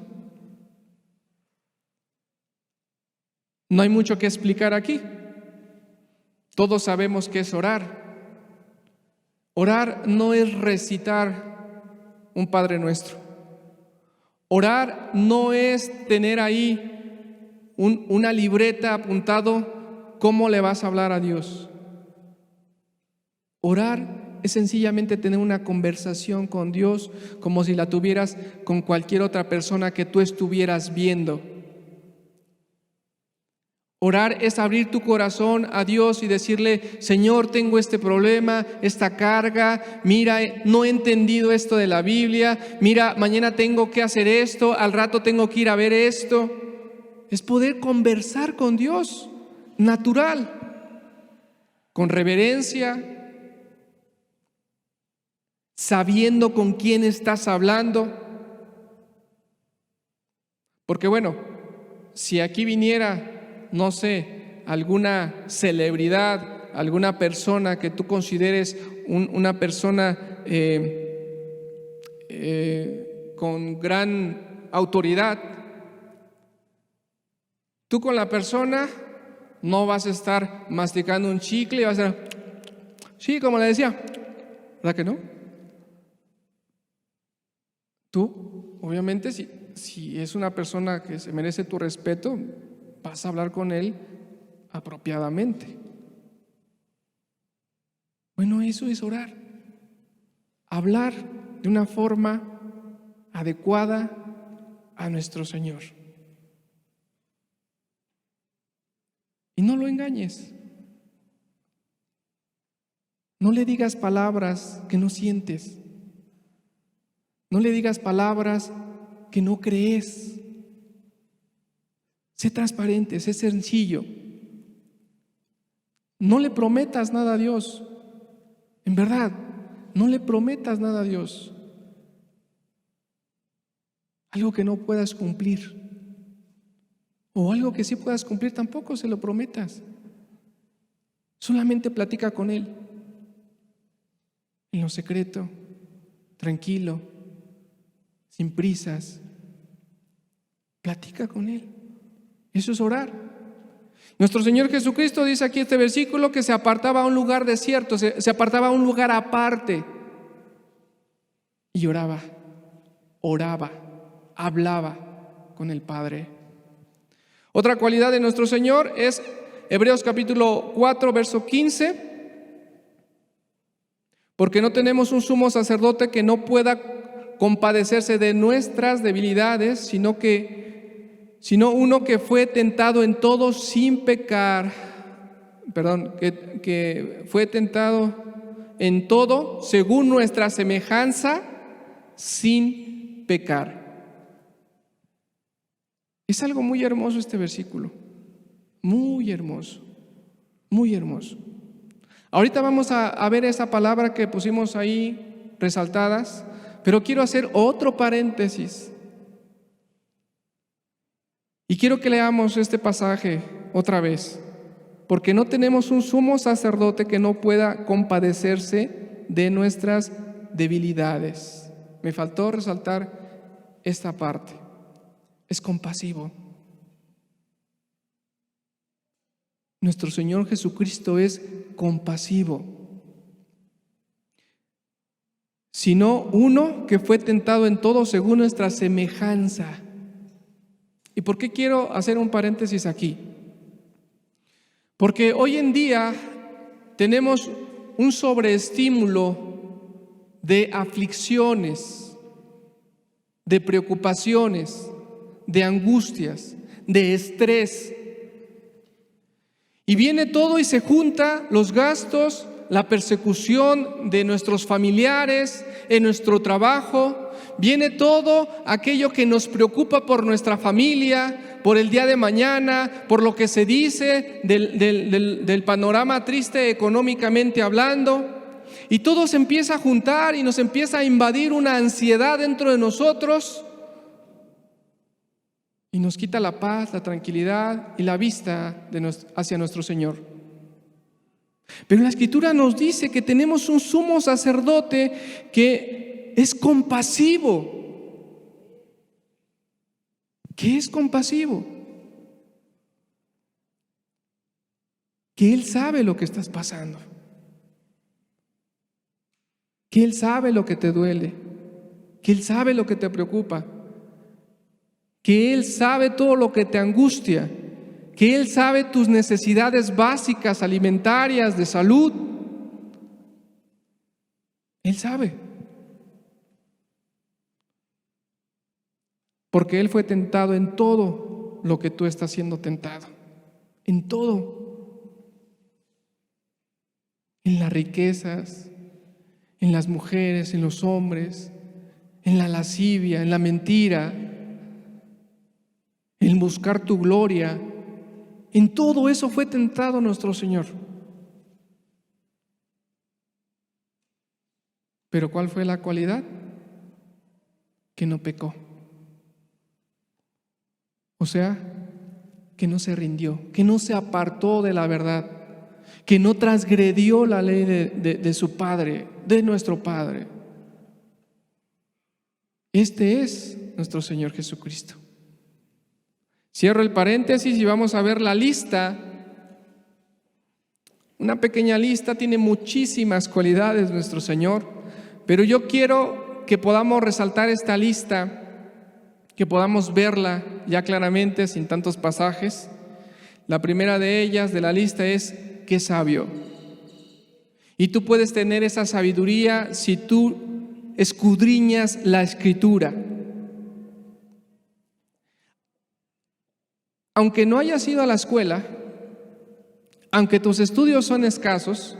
No hay mucho que explicar aquí. Todos sabemos qué es orar. Orar no es recitar un Padre Nuestro. Orar no es tener ahí una libreta apuntado cómo le vas a hablar a Dios. Orar es sencillamente tener una conversación con Dios como si la tuvieras con cualquier otra persona que tú estuvieras viendo. Orar es abrir tu corazón a Dios y decirle, Señor, tengo este problema, esta carga, mira, no he entendido esto de la Biblia, mira, mañana tengo que hacer esto, al rato tengo que ir a ver esto. Es poder conversar con Dios, natural, con reverencia, sabiendo con quién estás hablando. Porque bueno, si aquí viniera, no sé, alguna celebridad alguna persona que tú consideres una persona con gran autoridad, tú con la persona no vas a estar masticando un chicle y vas a estar, sí, como le decía, ¿verdad que no? Tú, obviamente, si es una persona que se merece tu respeto, vas a hablar con él apropiadamente. Bueno, eso es orar. Hablar de una forma adecuada a nuestro Señor. Y no lo engañes. No le digas palabras que no sientes. No le digas palabras que no crees. Sé transparente, sé sencillo. No le prometas nada a Dios. En verdad, no le prometas nada a Dios. Algo que no puedas cumplir. O algo que sí puedas cumplir, tampoco se lo prometas. Solamente platica con Él. En lo secreto, tranquilo, sin prisas. Platica con Él. Eso es orar. Nuestro Señor Jesucristo dice aquí este versículo que se apartaba a un lugar desierto, se apartaba a un lugar aparte y oraba, hablaba con el Padre. Otra cualidad de nuestro Señor es Hebreos capítulo 4, verso 15. Porque no tenemos un sumo sacerdote que no pueda compadecerse de nuestras debilidades, sino uno que fue tentado en todo sin pecar. Que fue tentado en todo según nuestra semejanza, sin pecar. Es algo muy hermoso este versículo. Muy hermoso. Muy hermoso. Ahorita vamos a ver esa palabra que pusimos ahí resaltadas, pero quiero hacer otro paréntesis. Y quiero que leamos este pasaje otra vez, porque no tenemos un sumo sacerdote que no pueda compadecerse de nuestras debilidades. Me faltó resaltar esta parte. Es compasivo. Nuestro Señor Jesucristo es compasivo, sino uno que fue tentado en todo según nuestra semejanza. ¿Y por qué quiero hacer un paréntesis aquí? Porque hoy en día tenemos un sobreestímulo de aflicciones, de preocupaciones, de angustias, de estrés. Y viene todo y se junta los gastos, la persecución de nuestros familiares, en nuestro trabajo. Viene todo aquello que nos preocupa por nuestra familia, por el día de mañana, por lo que se dice del panorama triste económicamente hablando. Y todo se empieza a juntar y nos empieza a invadir una ansiedad dentro de nosotros. Y nos quita la paz, la tranquilidad y la vista hacia nuestro Señor. Pero la Escritura nos dice que tenemos un sumo sacerdote que es compasivo. Que es compasivo. Que Él sabe lo que estás pasando. Que Él sabe lo que te duele. Que Él sabe lo que te preocupa. Que Él sabe todo lo que te angustia, que Él sabe tus necesidades básicas, alimentarias, de salud. Él sabe. Porque Él fue tentado en todo lo que tú estás siendo tentado. En todo. En las riquezas, en las mujeres, en los hombres, en la lascivia, en la mentira, en buscar tu gloria. En todo eso fue tentado nuestro Señor. Pero ¿cuál fue la cualidad? Que no pecó. O sea, que no se rindió, que no se apartó de la verdad. que no transgredió la ley de su Padre, de nuestro Padre. Este es nuestro Señor Jesucristo. Cierro el paréntesis y vamos a ver la lista. Una pequeña lista, tiene muchísimas cualidades nuestro Señor, pero yo quiero que podamos resaltar esta lista, que podamos verla ya claramente, sin tantos pasajes. La primera de ellas, de la lista, es: qué sabio. Y tú puedes tener esa sabiduría si tú escudriñas la Escritura. Aunque no hayas ido a la escuela, aunque tus estudios son escasos,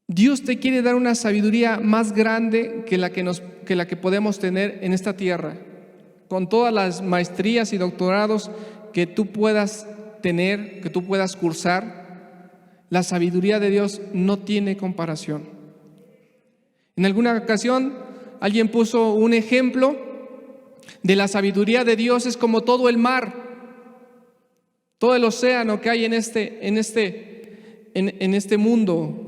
Dios te quiere dar una sabiduría más grande que la que podemos tener en esta tierra. Con todas las maestrías y doctorados que tú puedas tener, que tú puedas cursar, la sabiduría de Dios no tiene comparación. En alguna ocasión alguien puso un ejemplo de la sabiduría de Dios. Es como todo el mar, todo el océano que hay en este mundo,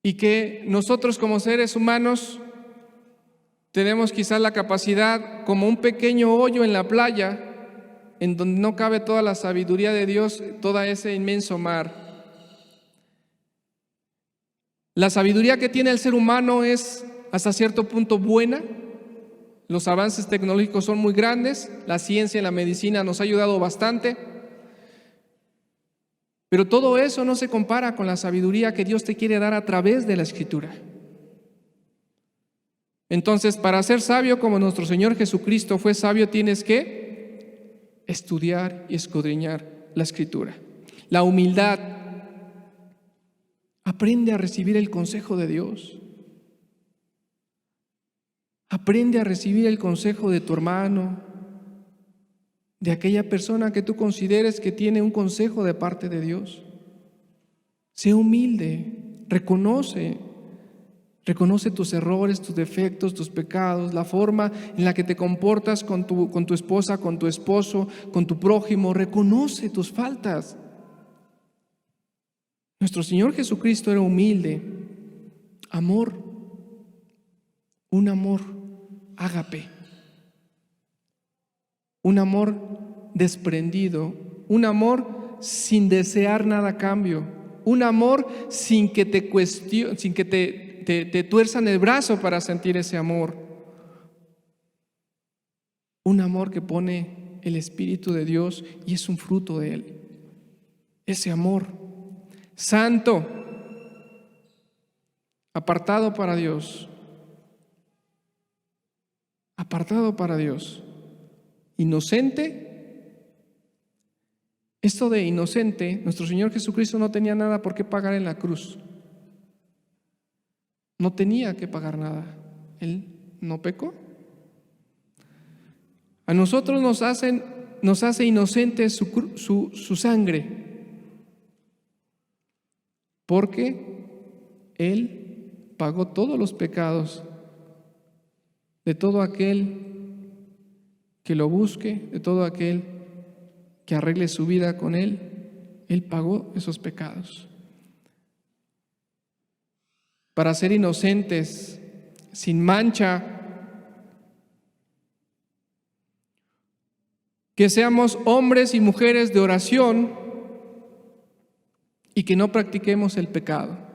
y que nosotros como seres humanos tenemos quizás la capacidad, como un pequeño hoyo en la playa, en donde no cabe toda la sabiduría de Dios, todo ese inmenso mar. La sabiduría que tiene el ser humano es hasta cierto punto buena. Los avances tecnológicos son muy grandes, la ciencia y la medicina nos ha ayudado bastante, pero todo eso no se compara con la sabiduría que Dios te quiere dar a través de la Escritura. Entonces, para ser sabio como nuestro Señor Jesucristo fue sabio, tienes que estudiar y escudriñar la Escritura. La humildad. Aprende a recibir el consejo de Dios. Aprende a recibir el consejo de tu hermano, de aquella persona que tú consideres que tiene un consejo de parte de Dios. Sé humilde, reconoce tus errores, tus defectos, tus pecados, la forma en la que te comportas con tu esposa, con tu esposo, con tu prójimo. Reconoce tus faltas. Nuestro Señor Jesucristo era humilde. Amor, un amor ágape, un amor desprendido, un amor sin desear nada a cambio, un amor sin que te tuerzan el brazo para sentir ese amor, un amor que pone el Espíritu de Dios y es un fruto de Él, ese amor santo, apartado para Dios. Apartado para Dios, inocente. Esto de inocente, nuestro Señor Jesucristo no tenía nada por qué pagar en la cruz. No tenía que pagar nada. Él no pecó. A nosotros nos hace inocentes su sangre, porque Él pagó todos los pecados de todo aquel que lo busque, de todo aquel que arregle su vida con Él. Él pagó esos pecados. Para ser inocentes, sin mancha, que seamos hombres y mujeres de oración y que no practiquemos el pecado.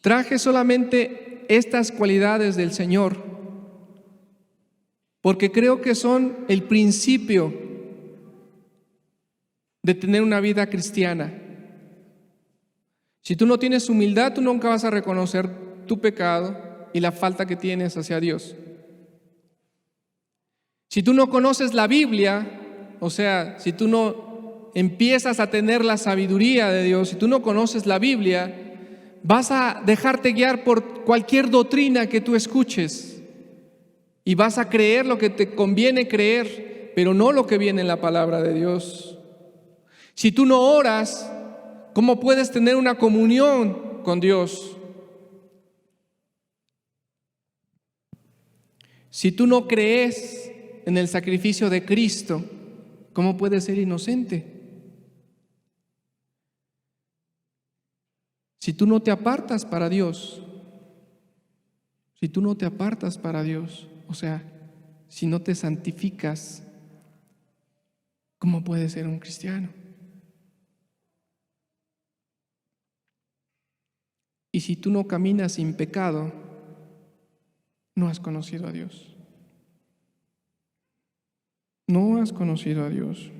Traje solamente estas cualidades del Señor porque creo que son el principio de tener una vida cristiana. Si tú no tienes humildad, tú nunca vas a reconocer tu pecado y la falta que tienes hacia Dios. Si tú no conoces la Biblia, o sea, si tú no empiezas a tener la sabiduría de Dios, si tú no conoces la Biblia, vas a dejarte guiar por cualquier doctrina que tú escuches y vas a creer lo que te conviene creer, pero no lo que viene en la palabra de Dios. Si tú no oras, ¿cómo puedes tener una comunión con Dios? Si tú no crees en el sacrificio de Cristo, ¿cómo puede ser inocente? Si tú no te apartas para Dios, o sea, si no te santificas, ¿cómo puedes ser un cristiano? Y si tú no caminas sin pecado, no has conocido a Dios. No has conocido a Dios.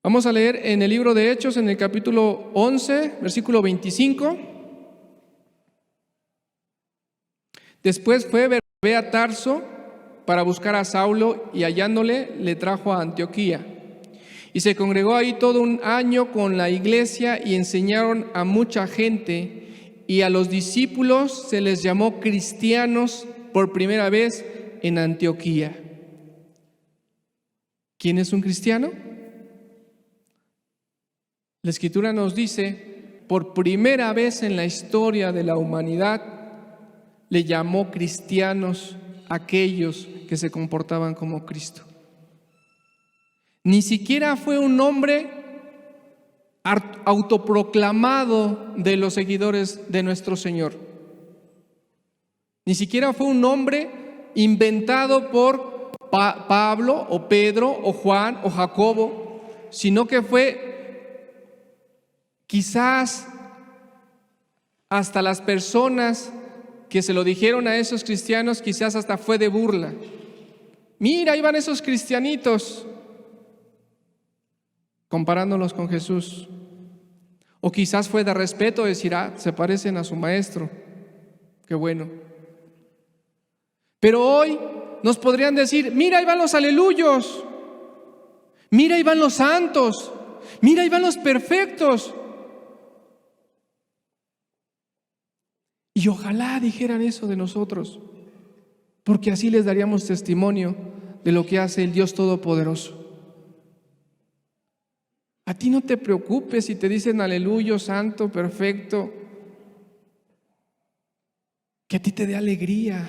Vamos a leer en el libro de Hechos, en el capítulo 11, versículo 25. Después fue Bernabé a Tarso para buscar a Saulo, y hallándole, le trajo a Antioquía. Y se congregó ahí todo un año con la iglesia y enseñaron a mucha gente, y a los discípulos se les llamó cristianos por primera vez en Antioquía. ¿Quién es un cristiano? La Escritura nos dice, por primera vez en la historia de la humanidad, le llamó cristianos a aquellos que se comportaban como Cristo. Ni siquiera fue un nombre autoproclamado de los seguidores de nuestro Señor. Ni siquiera fue un nombre inventado por Pablo o Pedro o Juan o Jacobo, sino que fue quizás hasta las personas que se lo dijeron a esos cristianos, quizás hasta fue de burla. Mira, ahí van esos cristianitos, comparándolos con Jesús. O quizás fue de respeto decir, se parecen a su maestro. Qué bueno. Pero hoy nos podrían decir, mira, ahí van los aleluyos. Mira, ahí van los santos. Mira, ahí van los perfectos. Y ojalá dijeran eso de nosotros, porque así les daríamos testimonio de lo que hace el Dios Todopoderoso. A ti no te preocupes si te dicen aleluya, santo, perfecto. Que a ti te dé alegría.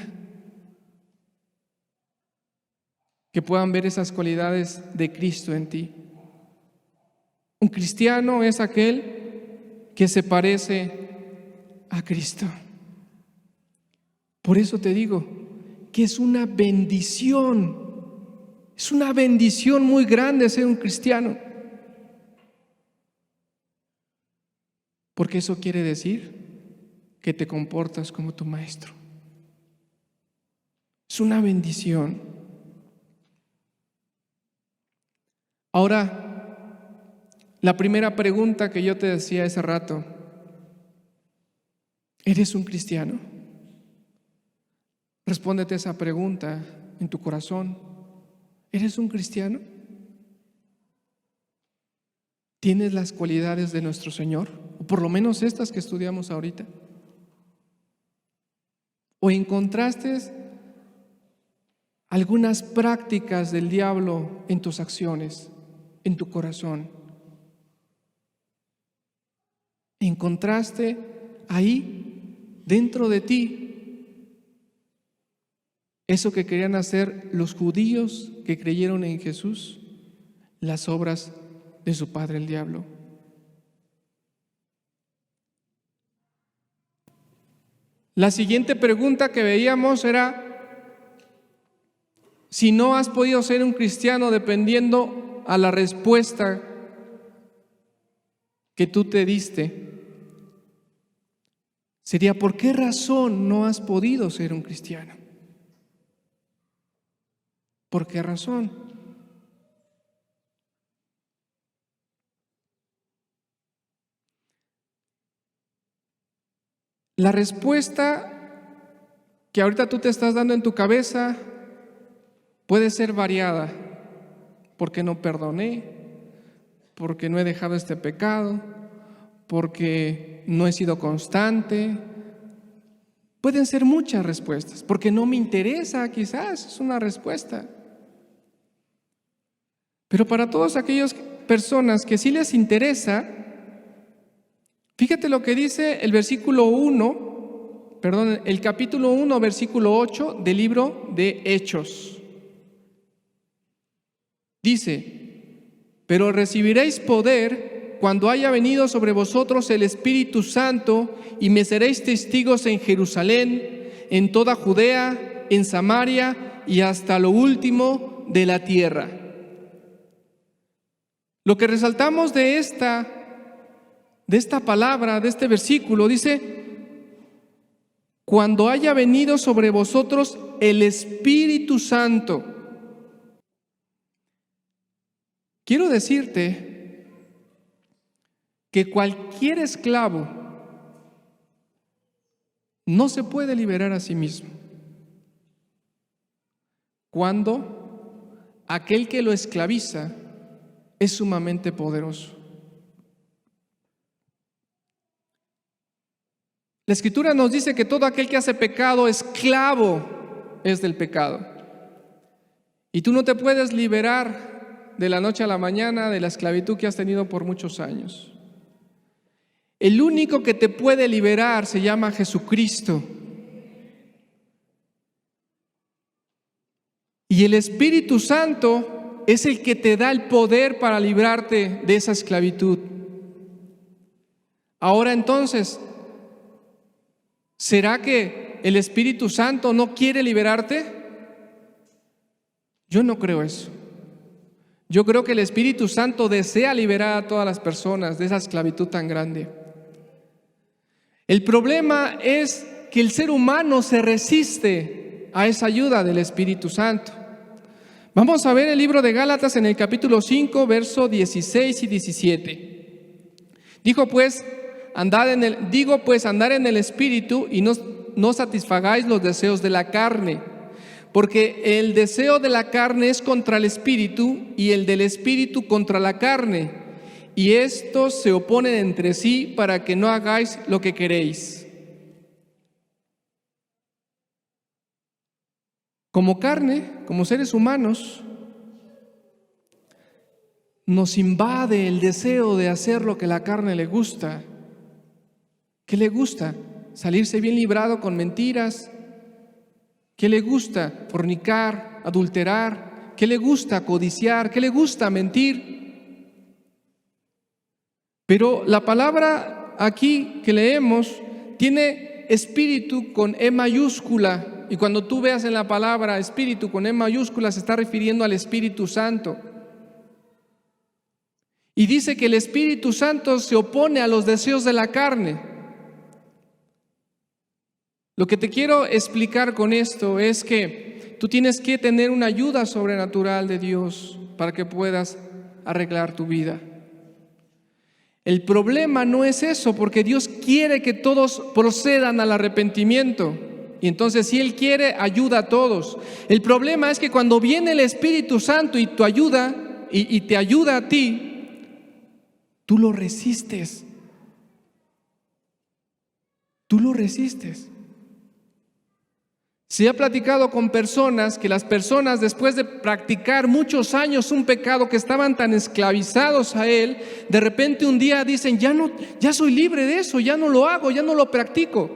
Que puedan ver esas cualidades de Cristo en ti. Un cristiano es aquel que se parece a Cristo. Por eso te digo que es una bendición muy grande ser un cristiano. Porque eso quiere decir que te comportas como tu maestro. Es una bendición. Ahora, la primera pregunta que yo te decía hace rato, ¿eres un cristiano? Respóndete esa pregunta en tu corazón. ¿Eres un cristiano? ¿Tienes las cualidades de nuestro Señor? O por lo menos estas que estudiamos ahorita. ¿O encontraste algunas prácticas del diablo en tus acciones, en tu corazón? ¿Encontraste ahí, dentro de ti, eso que querían hacer los judíos que creyeron en Jesús, las obras de su padre el diablo? La siguiente pregunta que veíamos era, si no has podido ser un cristiano dependiendo a la respuesta que tú te diste, sería, ¿por qué razón no has podido ser un cristiano? ¿Por qué razón? La respuesta que ahorita tú te estás dando en tu cabeza puede ser variada. Porque no perdoné, porque no he dejado este pecado, porque no he sido constante. Pueden ser muchas respuestas. Porque no me interesa, quizás es una respuesta. Pero para todas aquellas personas que sí les interesa, fíjate lo que dice el versículo 1, el capítulo 1, versículo 8 del libro de Hechos. Dice: pero recibiréis poder cuando haya venido sobre vosotros el Espíritu Santo, y me seréis testigos en Jerusalén, en toda Judea, en Samaria y hasta lo último de la tierra. Lo que resaltamos de esta palabra, de este versículo, dice: cuando haya venido sobre vosotros el Espíritu Santo. Quiero decirte que cualquier esclavo no se puede liberar a sí mismo cuando aquel que lo esclaviza es sumamente poderoso. La Escritura nos dice que todo aquel que hace pecado, esclavo es del pecado. Y tú no te puedes liberar de la noche a la mañana de la esclavitud que has tenido por muchos años. El único que te puede liberar se llama Jesucristo. Y el Espíritu Santo es el que te da el poder para librarte de esa esclavitud. Ahora entonces, ¿será que el Espíritu Santo no quiere liberarte? Yo no creo eso. Yo creo que el Espíritu Santo desea liberar a todas las personas de esa esclavitud tan grande. El problema es que el ser humano se resiste a esa ayuda del Espíritu Santo. Vamos a ver el libro de Gálatas en el capítulo 5, verso 16 y 17. Digo pues, andar en el Espíritu y no satisfagáis los deseos de la carne, porque el deseo de la carne es contra el Espíritu y el del Espíritu contra la carne, y estos se oponen entre sí para que no hagáis lo que queréis. Como carne, como seres humanos, nos invade el deseo de hacer lo que la carne le gusta. ¿Qué le gusta? Salirse bien librado con mentiras. ¿Qué le gusta? Fornicar, adulterar. ¿Qué le gusta? Codiciar. ¿Qué le gusta? Mentir. Pero la palabra aquí que leemos tiene espíritu con E mayúscula. Y cuando tú veas en la palabra espíritu con E mayúscula, se está refiriendo al Espíritu Santo. Y dice que el Espíritu Santo se opone a los deseos de la carne. Lo que te quiero explicar con esto es que tú tienes que tener una ayuda sobrenatural de Dios para que puedas arreglar tu vida. El problema no es eso, porque Dios quiere que todos procedan al arrepentimiento. Y entonces si Él quiere, ayuda a todos. El problema es que cuando viene el Espíritu Santo y te ayuda, y te ayuda a ti, tú lo resistes. Tú lo resistes. Se ha platicado con personas que las personas, después de practicar muchos años un pecado, que estaban tan esclavizados a él, de repente un día dicen: ya soy libre de eso, ya no lo hago, ya no lo practico.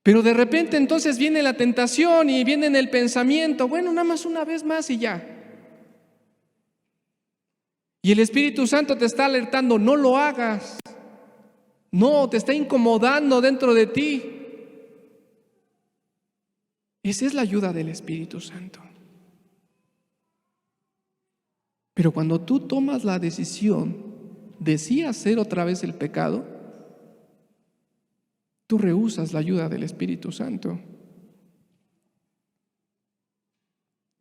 Pero de repente entonces viene la tentación y viene en el pensamiento: bueno, nada más una vez más y ya. Y el Espíritu Santo te está alertando: no lo hagas. No, te está incomodando dentro de ti. Esa es la ayuda del Espíritu Santo. Pero cuando tú tomas la decisión de sí hacer otra vez el pecado, tú rehusas la ayuda del Espíritu Santo.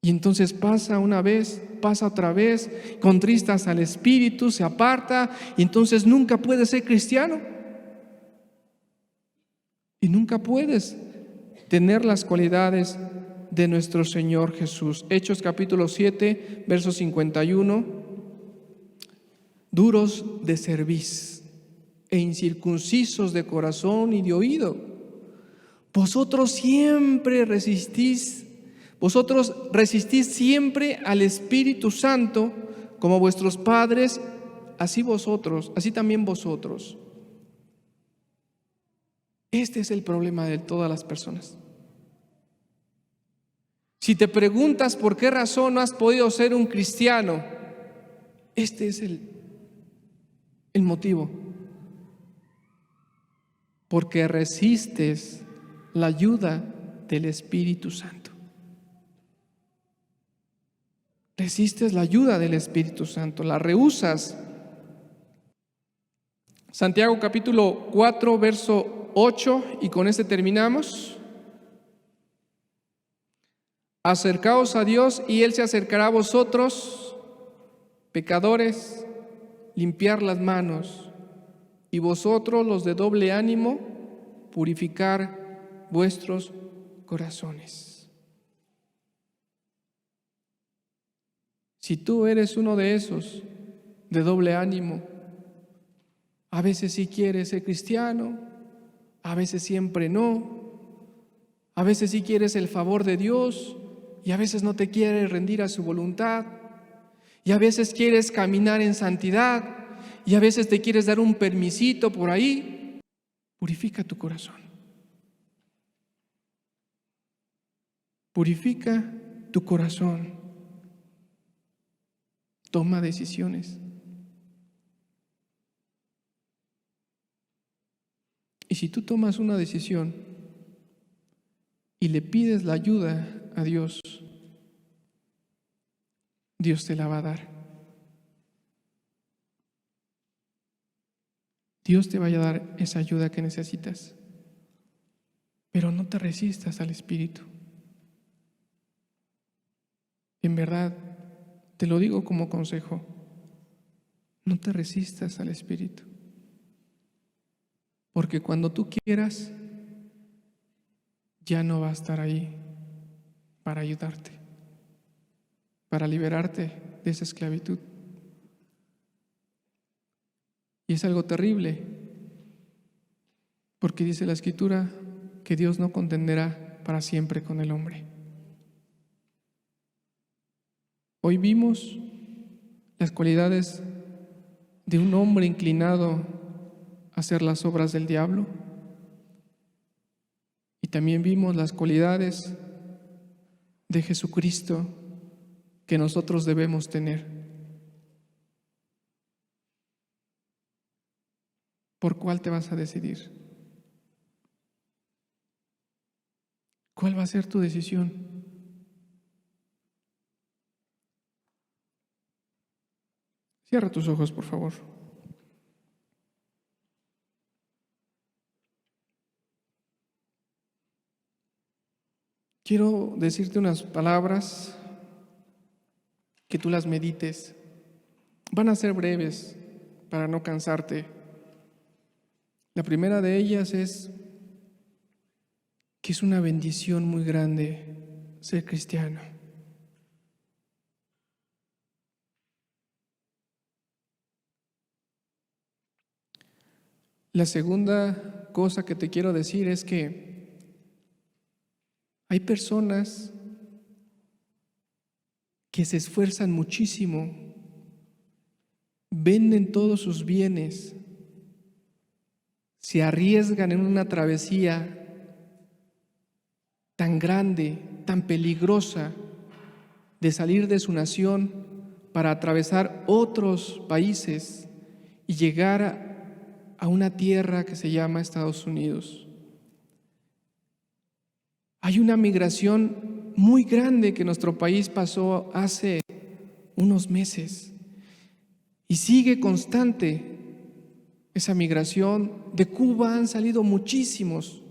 Y entonces pasa una vez, pasa otra vez, contristas al Espíritu, se aparta, y entonces nunca puedes ser cristiano. Y nunca puedes tener las cualidades de nuestro Señor Jesús. Hechos capítulo 7, verso 51. Duros de cerviz e incircuncisos de corazón y de oído. Vosotros resistís siempre al Espíritu Santo, como vuestros padres, así también vosotros. Este es el problema de todas las personas. Si te preguntas por qué razón no has podido ser un cristiano, este es el motivo. Porque resistes la ayuda del Espíritu Santo. Resistes la ayuda del Espíritu Santo, la rehusas. Santiago capítulo 4, verso 8, y con este terminamos. Acercaos a Dios y Él se acercará a vosotros, pecadores, limpiar las manos, y vosotros los de doble ánimo, purificar vuestros corazones. Si tú eres uno de esos de doble ánimo, a veces sí quieres ser cristiano, a veces siempre no, a veces sí quieres el favor de Dios y a veces no te quieres rendir a su voluntad, y a veces quieres caminar en santidad y a veces te quieres dar un permisito por ahí, purifica tu corazón. Purifica tu corazón. Toma decisiones. Y si tú tomas una decisión y le pides la ayuda a Dios, Dios te la va a dar. Dios te va a dar esa ayuda que necesitas. Pero no te resistas al Espíritu. En verdad, te lo digo como consejo, no te resistas al Espíritu. Porque cuando tú quieras, ya no va a estar ahí para ayudarte, para liberarte de esa esclavitud. Y es algo terrible, porque dice la Escritura que Dios no contenderá para siempre con el hombre. Hoy vimos las cualidades de un hombre inclinado a hacer las obras del diablo, y también vimos las cualidades de Jesucristo que nosotros debemos tener. ¿Por cuál te vas a decidir? ¿Cuál va a ser tu decisión? Cierra tus ojos, por favor. Quiero decirte unas palabras que tú las medites. Van a ser breves para no cansarte. La primera de ellas es que es una bendición muy grande ser cristiano. La segunda cosa que te quiero decir es que hay personas que se esfuerzan muchísimo, venden todos sus bienes, se arriesgan en una travesía tan grande, tan peligrosa, de salir de su nación para atravesar otros países y llegar a una tierra que se llama Estados Unidos. Hay una migración muy grande que nuestro país pasó hace unos meses y sigue constante esa migración. De Cuba han salido muchísimos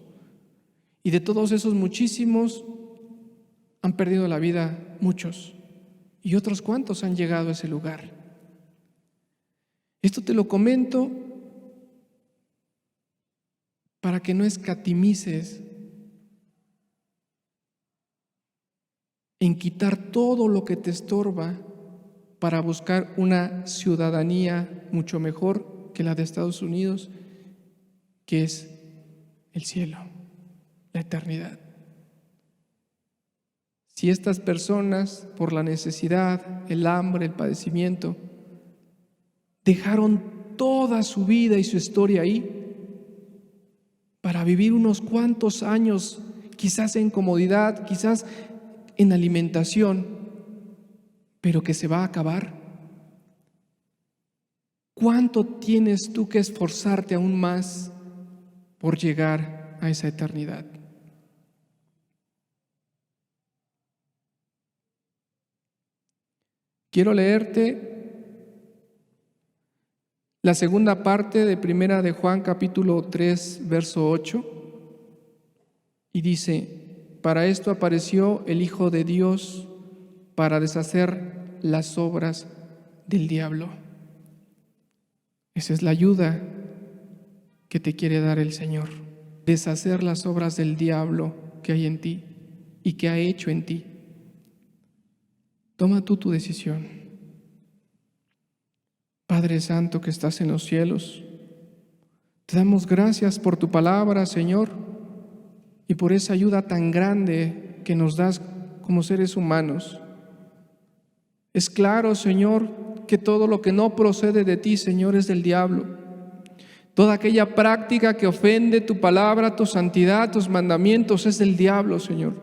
y de todos esos muchísimos han perdido la vida muchos y otros cuantos han llegado a ese lugar. Esto te lo comento para que no escatimices en quitar todo lo que te estorba para buscar una ciudadanía mucho mejor que la de Estados Unidos, que es el cielo, la eternidad. Si estas personas, por la necesidad, el hambre, el padecimiento, dejaron toda su vida y su historia ahí para vivir unos cuantos años, quizás en comodidad, quizás en alimentación, pero que se va a acabar. ¿Cuánto tienes tú que esforzarte aún más por llegar a esa eternidad? Quiero leerte la segunda parte de Primera de Juan capítulo 3, verso 8, y dice: para esto apareció el Hijo de Dios, para deshacer las obras del diablo. Esa es la ayuda que te quiere dar el Señor, deshacer las obras del diablo que hay en ti y que ha hecho en ti. Toma tú tu decisión. Padre Santo que estás en los cielos, te damos gracias por tu palabra, Señor, y por esa ayuda tan grande que nos das como seres humanos. Es claro, Señor, que todo lo que no procede de ti, Señor, es del diablo. Toda aquella práctica que ofende tu palabra, tu santidad, tus mandamientos, es del diablo, Señor.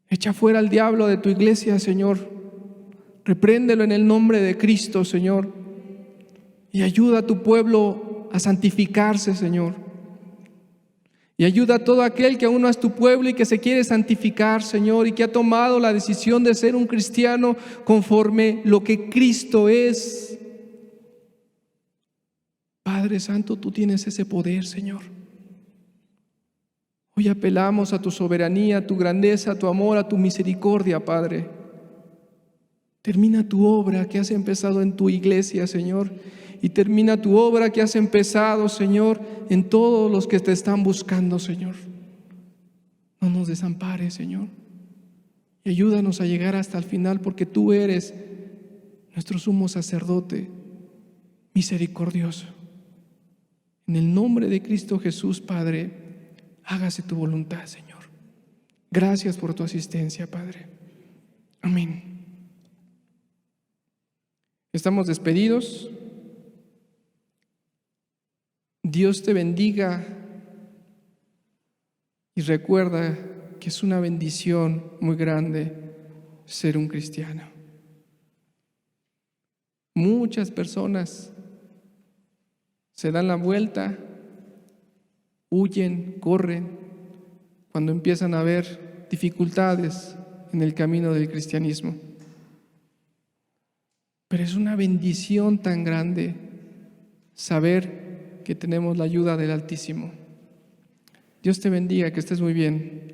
Echa fuera al diablo de tu iglesia, Señor. Repréndelo en el nombre de Cristo, Señor. Y ayuda a tu pueblo a santificarse, Señor. Y ayuda a todo aquel que aún no es tu pueblo y que se quiere santificar, Señor, y que ha tomado la decisión de ser un cristiano conforme lo que Cristo es. Padre Santo, tú tienes ese poder, Señor. Hoy apelamos a tu soberanía, a tu grandeza, a tu amor, a tu misericordia, Padre. Termina tu obra que has empezado en tu iglesia, Señor, y termina tu obra que has empezado, Señor, en todos los que te están buscando, Señor. No nos desampares, Señor, y ayúdanos a llegar hasta el final, porque tú eres nuestro sumo sacerdote misericordioso. En el nombre de Cristo Jesús, Padre, hágase tu voluntad, Señor. Gracias por tu asistencia, Padre. Amén. Estamos despedidos. Dios te bendiga y recuerda que es una bendición muy grande ser un cristiano. Muchas personas se dan la vuelta, huyen, corren cuando empiezan a haber dificultades en el camino del cristianismo. Pero es una bendición tan grande saber que tenemos la ayuda del Altísimo. Dios te bendiga, que estés muy bien.